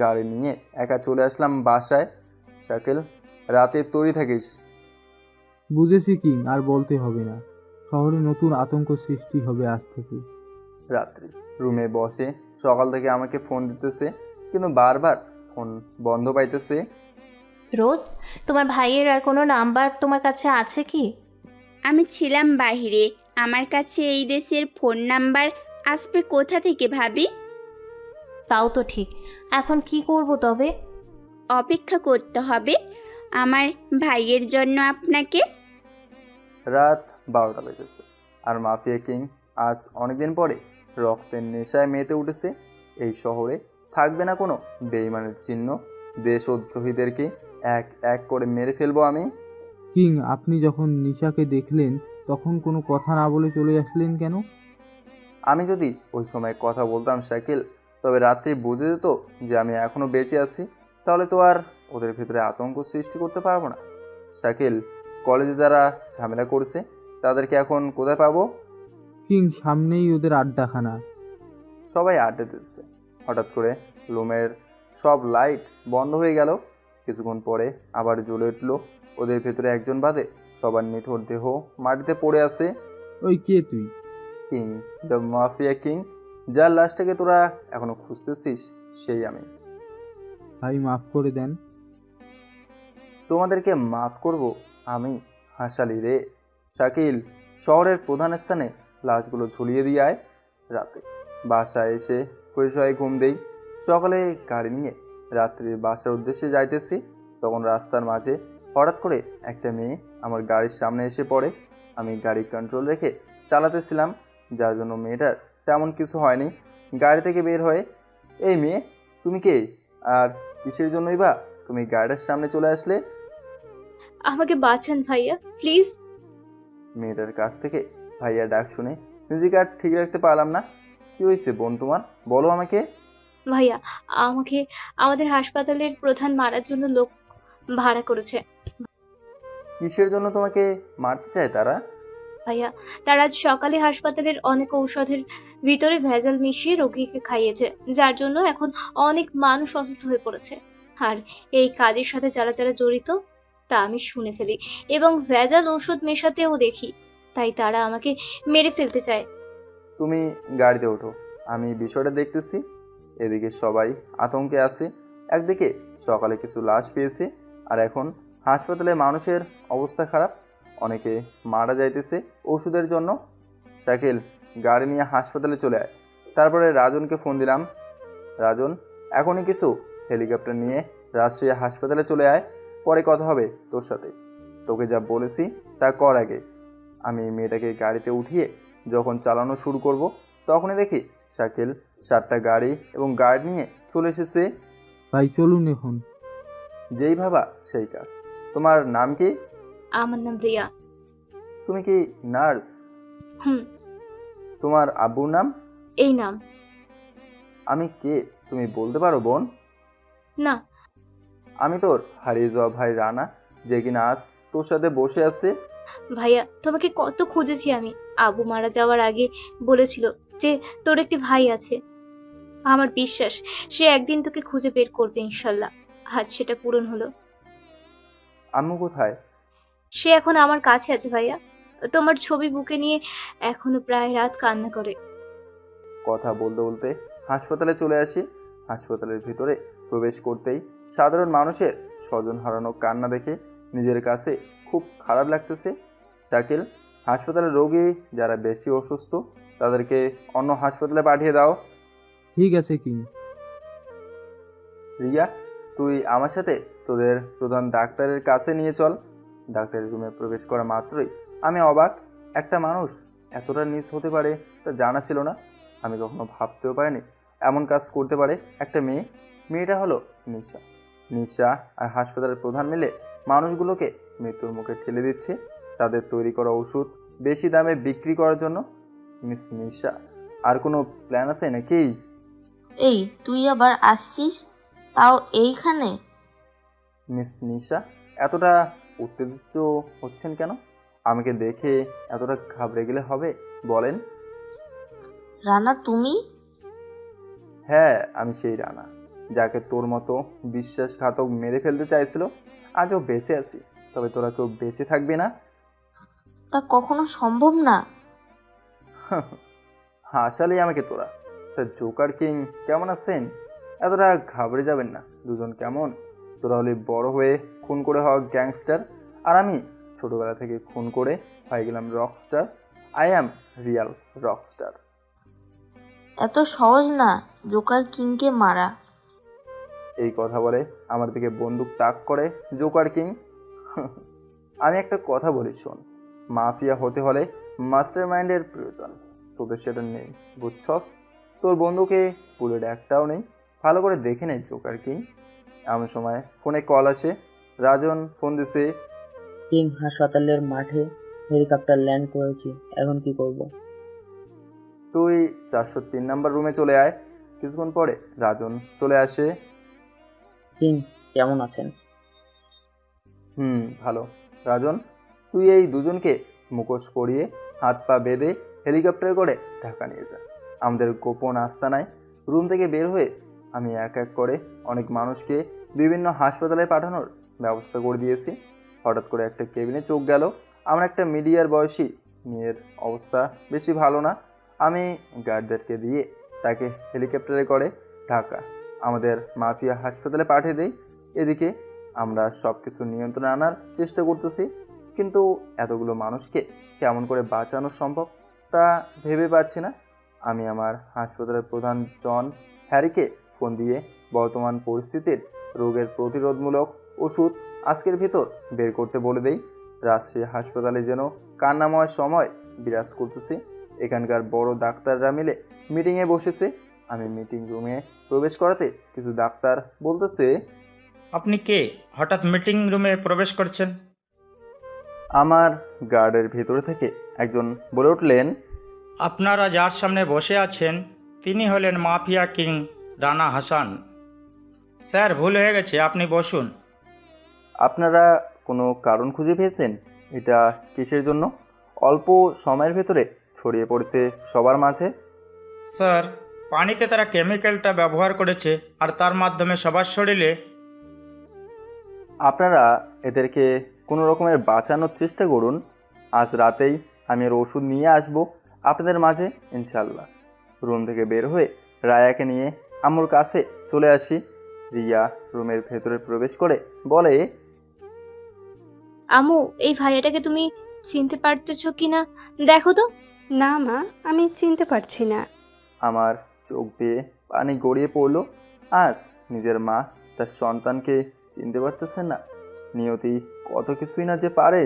গাড়ি নিয়ে একা চলে আসলাম বাসায়। শাকিল, রাতে তৈরি থাকিস। বুঝেছি কিং, আর বলতে হবে না। শহরে নতুন আতঙ্ক সৃষ্টি হবে আজ থেকে। রাত্রি রুমে বসে সকাল থেকে আমাকে ফোন দিতেছে, কিন্তু বারবার ফোন বন্ধ পাইতেছে। রোজ, তোমার ভাইয়ের আর কোনো নাম্বার তোমার কাছে আছে কি? আমি ছিলাম বাইরে, আমার কাছে এই দেশের ফোন নাম্বার আসবে কোথা থেকে ভাবি? তাও তো ঠিক, এখন কি করব তবে? অপেক্ষা করতে হবে আমার ভাইয়ের জন্য আপনাকে। রাত 12টা বেজেছে, আর মাফিয়া কিং আজ অনেকদিন পরে রক্তের নেশায় মেতে উঠেছে। এই শহরে থাকবে না কোনো বেঈমানের চিহ্ন। দেশদ্রোহীদেরকে এক এক করে মেরে ফেলবো আমি। কিং, আপনি যখন নিশাকে দেখলেন তখন কোনো কথা না বলে চলে আসলেন কেন? আমি যদি ওই সময় কথা বলতাম শাকিল, তবে রাত্রি বুঝে যেত যে আমি এখনও বেঁচে আছি, তাহলে তো আর ওদের ভিতরে আতঙ্ক সৃষ্টি করতে পারবো না। শাকিল, কলেজে যারা ঝামেলা করছে তাদেরকে এখন কোথায় পাবো? কিং, সামনেই ওদের আড্ডাখানা। সবাই আড্ডা দিচ্ছে। হঠাৎ করে রুমের সব লাইট বন্ধ হয়ে গেল। কিছুক্ষণ পরে আবার জ্বলে উঠল। ওদের ভেতরে একজন বাদে সবার নিথর দেহ মাটিতে পড়ে আছে। ওই কে তুই? কিং, দ্য মাফিয়া কিং, যার লাশটাকে তোরা এখনো খুঁজতেছিস, সেই আমি। ভাই, মাফ করে দেন। তোমাদেরকে মাফ করব আমি? হাসালি রে। শাকিল, শহরের প্রধান স্থানে লাশগুলো ঝুলিয়ে দিয়ে আয়। রাতে বাসায় এসে ফ্রেশ হয়ে ঘুম দেই। সকালে গাড়ি নিয়ে রাত্রির বাসার উদ্দেশ্যে যাইতেছি, তখন রাস্তার মাঝে হঠাৎ করে একটা মেয়ে আমার গাড়ির সামনে এসে পড়ে। আমি গাড়ি কন্ট্রোল রেখে চালাতেছিলাম, যার জন্য মেয়েটার তেমন কিছু হয়নি। গাড়ি থেকে বের হয়ে, এই মেয়ে, তুমি কে আর কিসের জন্যই বা তুমি গাড়ির সামনে চলে আসলে? আমাকে বাঁচান ভাইয়া, প্লিজ। মেয়েটার কাছ থেকে ভাইয়া ডাক শুনে নিজেকে আর ঠিক রাখতে পারলাম না। কি হয়েছে বোন তোমার, বলো আমাকে। ভাইয়া, আমাকে আমাদের হাসপাতালের প্রধান মারার জন্য লোক ভাড়া করেছে। কিসের জন্য তোমাকে মারতে চায় তারা? ভাইয়া, তারা আজ সকালে হাসপাতালের অনেক ঔষধের ভিতরে ভেজাল মিশিয়ে রোগীকে খাইয়েছে, যার জন্য এখন অনেক মানুষ অসুস্থ হয়ে পড়েছে। আর এই কাজের সাথে যারা যারা জড়িত তা আমি শুনে ফেলি এবং ভেজাল ঔষধ মেশাতেও দেখি, তাই তারা আমাকে মেরে ফেলতে চায়। তুমি গাড়িতে ওঠো, আমি বিষয়টা দেখতেছি। এদিকে সবাই আতঙ্কে আছে। একদিকে সকালে কিছু লাশ পেয়েছে, আর এখন হাসপাতালে মানুষের অবস্থা খারাপ, অনেকে মারা যাইতেছে ওষুধের জন্য। শাকিল, গাড়ি নিয়ে হাসপাতালে চলে আয়। তারপরে রাজনকে ফোন দিলাম। রাজন, এখনই কিছু হেলিকপ্টার নিয়ে রাজশাহী হাসপাতালে চলে আয়, পরে কথা হবে তোর সাথে। তোকে যা বলেছি তা কর আগে। আমি মেয়েটাকে গাড়িতে উঠিয়ে যখন চালানো শুরু করব, তখনই দেখি শাকিল 7টা গাড়ি এবং গার্ড নিয়ে চলে এসেছে। ভাই চলুন এখন। যেই ভাবা সেই কাজ। তোমার নাম কি? আমার নাম রিয়া। তুমি কি নার্স? হুম। তোমার আব্বুর নাম? এই নাম। আমি কে তুমি বলতে পারো বোন? না। আমি তোর হারিয়ে যাওয়া ভাই রানা, যে কিনা আজ তোর সাথে বসে আছে। ভাইয়া, তোমাকে কত খুঁজেছি আমি। আবু মারা যাওয়ার আগে বলেছিল যে তোর একটি ভাই আছে। আমার বিশ্বাস সে একদিন তোকে খুঁজে বের করবে ইনশাল্লাহ। আজ সেটা পূরণ হলো। আম্মু কোথায়? সে এখন আমার কাছে আছে ভাইয়া। তোমার ছবি বুকে নিয়ে এখনো প্রায় রাত কান্না করে। কথা বলতে বলতে হাসপাতালে চলে আসি। হাসপাতালের ভিতরে প্রবেশ করতেই সাধারণ মানুষের স্বজন হারানো কান্না দেখে নিজের কাছে খুব খারাপ লাগতেছে। শাকিল, হাসপাতালের রোগী যারা বেশি অসুস্থ তাদেরকে অন্য হাসপাতালে পাঠিয়ে দাও। ঠিক আছে কিং। রিয়া, তুই আমার সাথে তোদের প্রধান ডাক্তারের কাছে নিয়ে চল। ডাক্তারের রুমে প্রবেশ করা মাত্রই আমি অবাক। একটা মানুষ এতটা নিচ হতে পারে তা জানা ছিল না। আমি কখনো ভাবতেও পারিনি এমন কাজ করতে পারে একটা মেয়ে। মেয়েটা হলো নিশা। নিশা আর হাসপাতালের প্রধান মিলে মানুষগুলোকে মৃত্যুর মুখে ঠেলে দিচ্ছে তাদের তৈরি করা ওষুধ বেশি দামে বিক্রি করার জন্য। মিস নিশা, আর কোনো প্ল্যান আছে নাকি? এই, তুই আবার আসছিস, তাও এইখানে? মিস নিশা, এতটা উত্তেজিত হচ্ছেন কেন? আমাকে দেখে এতটা ঘাবড়ে গেলে হবে বলেন? রানা, তুমি? হ্যাঁ, আমি সেই রানা যাকে তোর মতো বিশ্বাসঘাতক মেরে ফেলতে চাইছিল। আজও বেঁচে আছি, তবে তোরা কেউ বেঁচে থাকবে না। তা কখনো সম্ভব না। হাসালি আমাকে তোরা। তা জোকার কিং কেমন আছেন? এতটা ঘাবড়ে যাবেন না। দুজন কেমন? তোরা হলে বড় হয়ে খুন করে হওয়া গ্যাংস্টার, আর আমি ছোটবেলা থেকে খুন করে হয়ে গেলাম Rockstar. I am Real Rockstar. এত সহজ না জোকার কিংকে মারা। এই কথা বলে আমার দিকে বন্দুক তাক করে জোকার কিং। আমি একটা কথা বলি শোন, মাফিয়া হতে হলে মাস্টার মাইন্ডের প্রয়োজন। তোদের সেটা নেই, বুঝছস? তোর বন্ধুকে বুলেট একটাও নেই। ভালো করে দেখে নেই জোকার কিং। এমন সময় ফোনে কল আসে। রাজন ফোন দিছে। কিং হাসপাতালের মাঠে হেলিকপ্টার ল্যান্ড করেছি, এখন কি করব? তুই 403 নাম্বার রুমে চলে আয়। কিছুক্ষণ পরে রাজন চলে আসে। কিং কেমন আছেন? ভালো। রাজন, তুই এই দুজনকে মুখোশ পরিয়ে হাত পা বেঁধে হেলিকপ্টারে করে ঢাকা নিয়ে যা। আমাদের গোপন আস্তানায় রুম থেকে বের হয়ে আমি এক এক করে অনেক মানুষকে বিভিন্ন হাসপাতালে পাঠানোর ব্যবস্থা করে দিয়েছি। হঠাৎ করে একটা কেবিনে চোখ গেল। আমার একটা মিডিয়ার বয়সী মেয়ের অবস্থা বেশি ভালো না। আমি গার্ডদেরকে দিয়ে তাকে হেলিকপ্টারে করে ঢাকা আমাদের মাফিয়া হাসপাতালে পাঠিয়ে দিই। এদিকে আমরা সব কিছু নিয়ন্ত্রণে আনার চেষ্টা করতেছি, কিন্তু এতগুলো মানুষকে কেমন করে বাঁচানো সম্ভব তা ভেবে পাচ্ছি না। আমি আমার হাসপাতালের প্রধান জন হ্যারিকে ফোন দিয়ে বর্তমান পরিস্থিতির রোগের প্রতিরোধমূলক ওষুধ আজকের ভিতর বের করতে বলে দেই। রাজশাহী হাসপাতালে যেন কান্নাময় সময় বিরাজ করতেছি। এখানকার বড় ডাক্তাররা মিলে মিটিংয়ে বসেছে। আমি মিটিং রুমে প্রবেশ করাতে কিছু ডাক্তার বলতেছে, আপনি কে? হঠাৎ মিটিং রুমে প্রবেশ করছেন? আমার গার্ডের ভেতরে থেকে একজন বলে উঠলেন, আপনারা যার সামনে বসে আছেন তিনি হলেন mafia king Rana Hasan. Sir, ভুল হয়ে গেছে, আপনি বসুন। আপনারা কোনো কারণ খুঁজে পেয়েছেন? এটা কিসের জন্য অল্প সময়ের ভেতরে ছড়িয়ে পড়েছে সবার মাঝে? স্যার, পানিতে তারা কেমিক্যালটা ব্যবহার করেছে আর তার মাধ্যমে সবার শরীরে। আপনারা এদেরকে কোনো রকমের বাঁচানোর চেষ্টা করুন। আজ রাতেই আমি এর ওষুধ নিয়ে আসব আপনাদের মাঝে ইনশাল্লাহ। রুম থেকে বের হয়ে রায়াকে নিয়ে আম্মুর কাছে চলে আসি। রিয়া রুমের ভেতরে প্রবেশ করে বলে, আমু, এই ভাইয়াটাকে তুমি চিনতে পারতেছো কিনা দেখো তো। না মা, আমি চিনতে পারছি না। আমার চোখ দিয়ে পানি গড়িয়ে পড়লো। আজ নিজের মা তার সন্তানকে চিনতে পারতেছে না। নিয়তি কত কিছুই না যে পারে।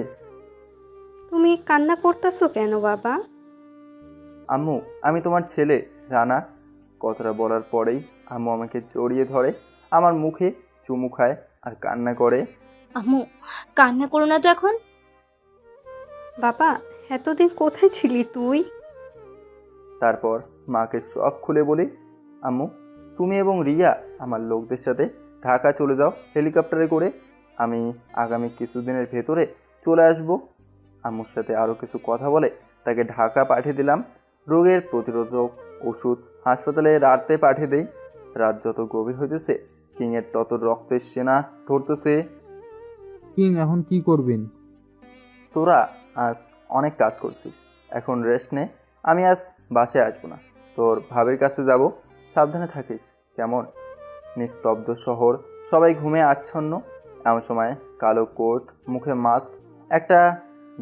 তুমি কান্না করতেছো কেন বাবা? আম্মু, আমি তোমার ছেলে রানা। কথাটা বলার পরেই আম্মু আমাকে জড়িয়ে ধরে, আমার মুখে চুমু খায় আর কান্না করে। আম্মু, কান্না করো না তো এখন। বাবা, এতদিন কোথায় ছিলি তুই? তারপর মাকে সব খুলে বলি, আম্মু তুমি এবং রিয়া আমার লোকদের সাথে ঢাকা চলে যাও হেলিকপ্টারে করে। আমি আগামী কিছুদিনের ভেতরে চলে আসব। আম্মুর সাথে আরও কিছু কথা বলে তাকে ঢাকা পাঠিয়ে দিলাম। রোগের প্রতিরোধক ওষুধ হাসপাতালে রাতে পাঠিয়ে দেই। রাত যত গভীর হইতেছে কিংয়ের তত রক্তের সেনা ধরতেছে। কিং এখন কি করবেন? তোরা আজ অনেক কাজ করছিস, এখন রেস্ট নে। আমি আজ বাসায় আসবো না, তোর ভাবির কাছে যাব। সাবধানে থাকিস কেমন? নিস্তব্ধ শহর, সবাই ঘুমে আচ্ছন্ন। এমন সময় কালো কোট, মুখে মাস্ক, একটা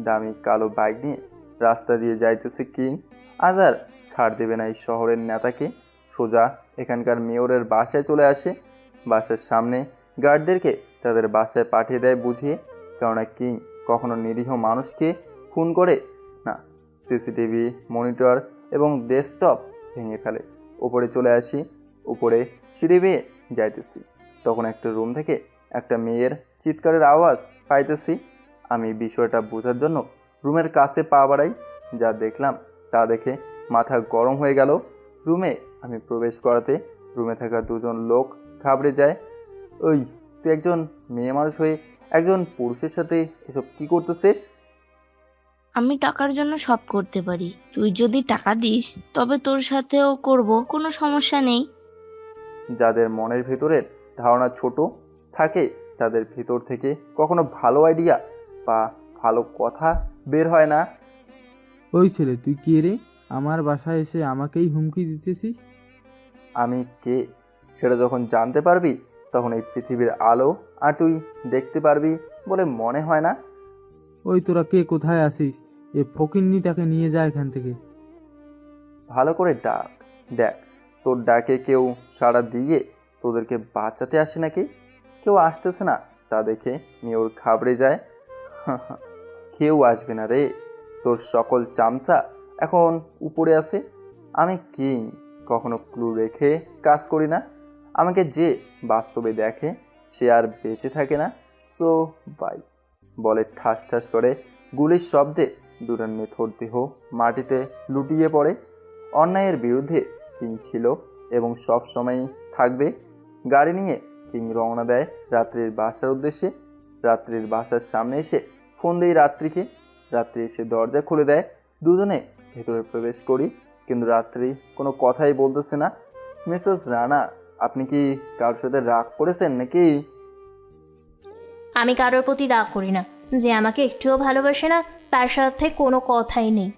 দামি কালো বাইক নিয়ে রাস্তা দিয়ে যাইতেছে কিং। আজ আর ছাড় দেবে না এই শহরের নেতাকে। সোজা এখানকার মেয়রের বাসায় চলে আসে। বাসার সামনে গার্ডদেরকে তাদের বাসায় পাঠিয়ে দেয় বুঝিয়ে, কেননা কিং কখনো নিরীহ মানুষকে খুন করে না। সিসিটিভি, মনিটর এবং ডেস্কটপ ভেঙে ফেলে। উপরে চলে আসি। উপরে সিঁড়ি বেয়ে যাইতেছি, তখন একটা রুম থেকে একটা মেয়ের চিৎকারের আওয়াজ পাইতেছি। আমি বিষয়টা বোঝার জন্য রুমের কাছে পা বাড়াই। যা দেখলাম তা দেখে মাথা গরম হয়ে গেল। রুমে আমি প্রবেশ করাতে রুমে থাকা দুজন লোক ঘাবড়ে যায়। ওই, তুই একজন মেয়ে মানুষ হয়ে একজন পুরুষের সাথে এসব কি করতেছিস? আমি টাকার জন্য সব করতে পারি, তুই যদি টাকা দিস তবে তোর সাথেও করব, কোনো সমস্যা নেই। যাদের মনের ভেতরের ধারণা ছোট থাকে তাদের ভেতর থেকে কখনো ভালো আইডিয়া বা ভালো কথা বের হয় না। ওই ছেলে, তুই কে রে? আমার বাসায় এসে আমাকেই হুমকি দিতেছিস? আমি কে সেটা যখন জানতে পারবি তখন এই পৃথিবীর আলো আর তুই দেখতে পারবি বলে মনে হয় না। ওই তোরা কে, কোথায় আসিস? এ ফকিন্নিটাকে নিয়ে যা এখান থেকে। ভালো করে ডাক, দেখ তোর ডাকে কেউ সাড়া দিয়ে তোদেরকে বাঁচাতে আসে নাকি। কেউ আসতেছে না, তা দেখে মেয়র ঘাবড়ে যায়। কেউ আসবে না রে, তোর সকল চামচা এখন উপরে আছে। আমি কিং, কখনো ক্লু রেখে কাজ করি না। আমাকে যে বাস্তবে দেখে সে আর বেঁচে থাকে না। সো বাই, বলের ঠাস ঠাস করে গুলির শব্দে দুরান নিথর দেহ মাটিতে লুটিয়ে পড়ে। অন্যায়ের বিরুদ্ধে কিং ছিল এবং সব সময়ই থাকবে। গাড়ি নিয়ে কিং রওনা দেয় রাত্রির বাসার উদ্দেশ্যে। রাত্রির বাসার সামনে এসে ফোন দেই রাত্রিকে। রাত্রি এসে দরজা খুলে দেয়। দুজনে ভেতরে প্রবেশ করি, কিন্তু রাত্রি কোনো কথাই বলতেছে না। মিসেস রানা, আপনি কি কারোর সাথে রাগ করেছেন নাকি? আমি কারোর প্রতি রাগ করি না। যে আমাকে একটুও ভালোবাসে না তার সাথে কোনো কথাই নেই।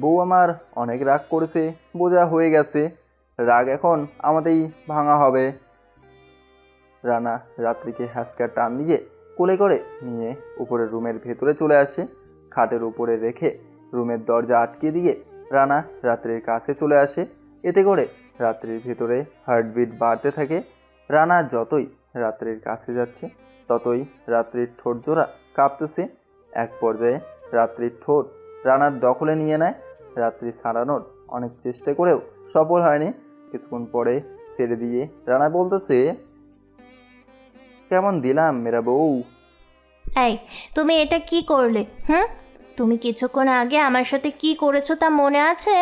বউ আমার অনেক রাগ করেছে, বোঝা হয়ে গেছে। রাগ এখন আমাদেরই ভাঙা হবে। রানা রাত্রিকে হ্যাসকা টান দিয়ে কোলে করে নিয়ে উপরের রুমের ভেতরে চলে আসে। খাটের উপরে রেখে রুমের দরজা আটকে দিয়ে রানা রাত্রির কাছে চলে আসে। এতে করে রাত্রির ভেতরে হার্টবিট বাড়তে থাকে। রানা যতই রাত্রির কাছে যাচ্ছে ততই রাত্রির ঠোঁট জোড়া কাঁপতেছে। এক পর্যায়ে রাত্রির ঠোঁট রানার দখলে নিয়ে নেয়। রাত্রি ছাড়ানোর অনেক চেষ্টা করেও সফল হয়নি। কিছুক্ষণ পরে ছেড়ে দিয়ে রানা বলতেছে, কেমন দিলাম মেরা বউ? এই, তুমি এটা কি করলে? তুমি কিছুক্ষণ আগে আমার সাথে কি করেছো তা মনে আছে?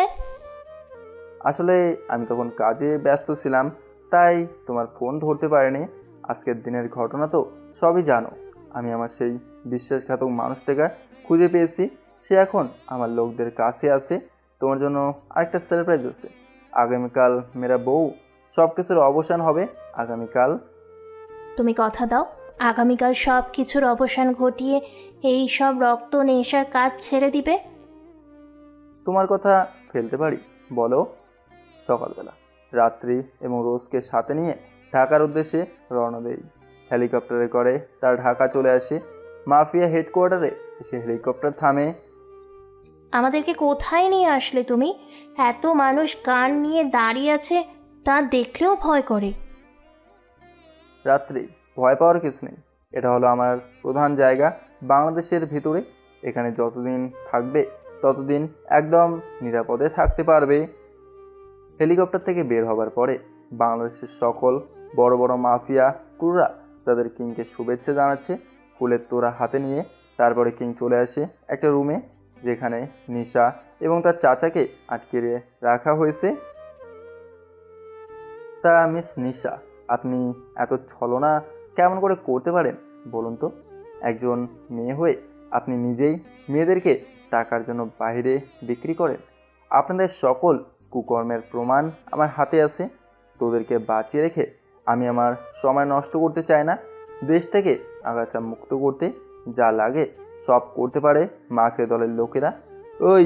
আসলে আমি তখন কাজে ব্যস্ত ছিলাম, তাই তোমার ফোন ধরতে পারিনি। আজকের দিনের ঘটনা তো সবই জানো। আমি আমার সেই বিশ্বাসঘাতক মানুষটাকে খুঁজে পেয়েছি। সে এখন আমার লোকদের কাছে আছে। তোমার জন্য আরেকটা সারপ্রাইজ আছে। আগামীকাল মেরা বউ, সব কিছুর অবসান হবে আগামীকাল। তুমি কথা দাও আগামীকাল সব কিছুর অবসান ঘটিয়ে এই সব রক্ত নেশার কাজ ছেড়ে দিবে। তোমার কথা ফেলতে পারি, বলো। সকালবেলা রাত্রি এবং রোজকে সাথে নিয়ে ঢাকার উদ্দেশ্যে রওনা দেই। হেলিকপ্টারে করে তার ঢাকা চলে আসে। মাফিয়া হেডকোয়ার্টারে এসে হেলিকপ্টার থামে। আমাদেরকে কোথায় নিয়ে আসলে তুমি? এত মানুষ গান নিয়ে দাঁড়িয়ে আছে, তা দেখলেও ভয় করে। রাত্রি, ভয় পাওয়ার কিছু নেই। এটা হলো আমার প্রধান জায়গা বাংলাদেশের ভিতরে। এখানে যতদিন থাকবে ততদিন একদম নিরাপদে থাকতে পারবে। হেলিকপ্টার থেকে বের হবার পরে বাংলাদেশের সকল বড় বড় মাফিয়া ক্রুরা তাদের কিংকে শুভেচ্ছা জানাচ্ছে ফুলের তোড়া হাতে নিয়ে। তারপরে কিং চলে আসে একটা রুমে, যেখানে নিশা এবং তার চাচাকে আটকে রাখা হয়েছে। তা মিস নিশা, আপনি এত ছলনা কেমন করে করতে পারেন বলুন তো? একজন মেয়ে হয়ে আপনি নিজেই মেয়েদেরকে টাকার জন্য বাইরে বিক্রি করেন। আপনাদের সকল কুকর্মের প্রমাণ আমার হাতে আছে। তোদেরকে বাঁচিয়ে রেখে আমি আমার সময় নষ্ট করতে চাই না। দেশ থেকে আগাছা মুক্ত করতে যা লাগে সব করতে পারে মাফিয়া দলের লোকেরা। ওই,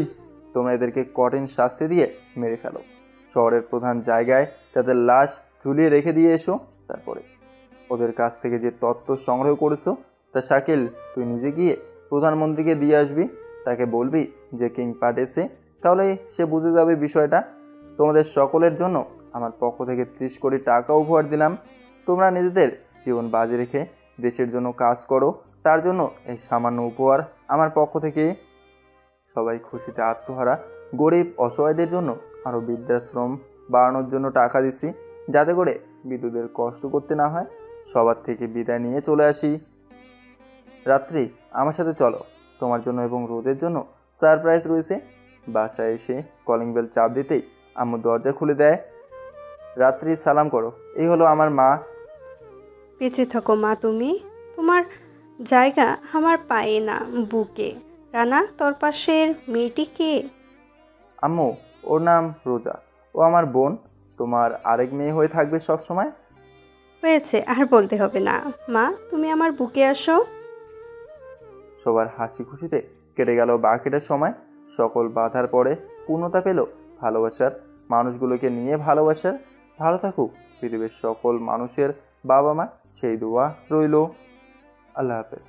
তোমরা এদেরকে কঠিন শাস্তি দিয়ে মেরে ফেলো। শহরের প্রধান জায়গায় তাদের লাশ ঝুলিয়ে রেখে দিয়ে এসো। তারপরে ওদের কাছ থেকে যে তথ্য সংগ্রহ করেছো তা শাকিল তুই নিজে গিয়ে প্রধানমন্ত্রীকে দিয়ে আসবি। তাকে বলবি যে কিং পাঠিয়েছে, তাহলে সে বুঝে যাবে বিষয়টা। তোমাদের সকলের জন্য আমার পক্ষ থেকে 30 কোটি টাকা উপহার দিলাম। তোমরা নিজেদের জীবন বাজি রেখে দেশের জন্য কাজ করো, তার জন্য এই সামান্য উপহার আমার পক্ষ থেকে। সবাই খুশিতে আত্মহারা। গরিব অসহায়দের জন্য আরও বৃদ্ধাশ্রম বাড়ানোর জন্য টাকা দিছি, যাতে করে বিদ্যুতের কষ্ট করতে না হয়। সবার থেকে বিদায় নিয়ে চলে আসি। রাত্রি, আমার সাথে চলো। তোমার জন্য এবং রোজের জন্য সারপ্রাইজ রয়েছে। বাসায় এসে কলিং বেল চাপ দিতেই আম্মু দরজা খুলে দেয়। রাত্রি, সালাম করো, এই হলো আমার মা। বেঁচে থাকো মা তুমি। তোমার জায়গা আমার পায়ে না, বুকে। রানা, তোর পাশের মেয়েটি কে? আম্মু, ওর নাম রোজা। ও আমার বোন। তোমার আরেক মেয়ে হয়ে থাকবে সব সময়। হয়েছে, আর বলতে হবে না। মা, তুমি আমার বুকে আসো। সবার হাসি খুশিতে কেটে গেল বাকিটা সময়। সকল বাধার পরে পূর্ণতা পেল ভালোবাসার মানুষগুলোকে নিয়ে। ভালোবাসার ভালো থাকুক পৃথিবীর সকল মানুষের বাবা মা, সেই দোয়া রইল। আল্লাহ হাফেজ।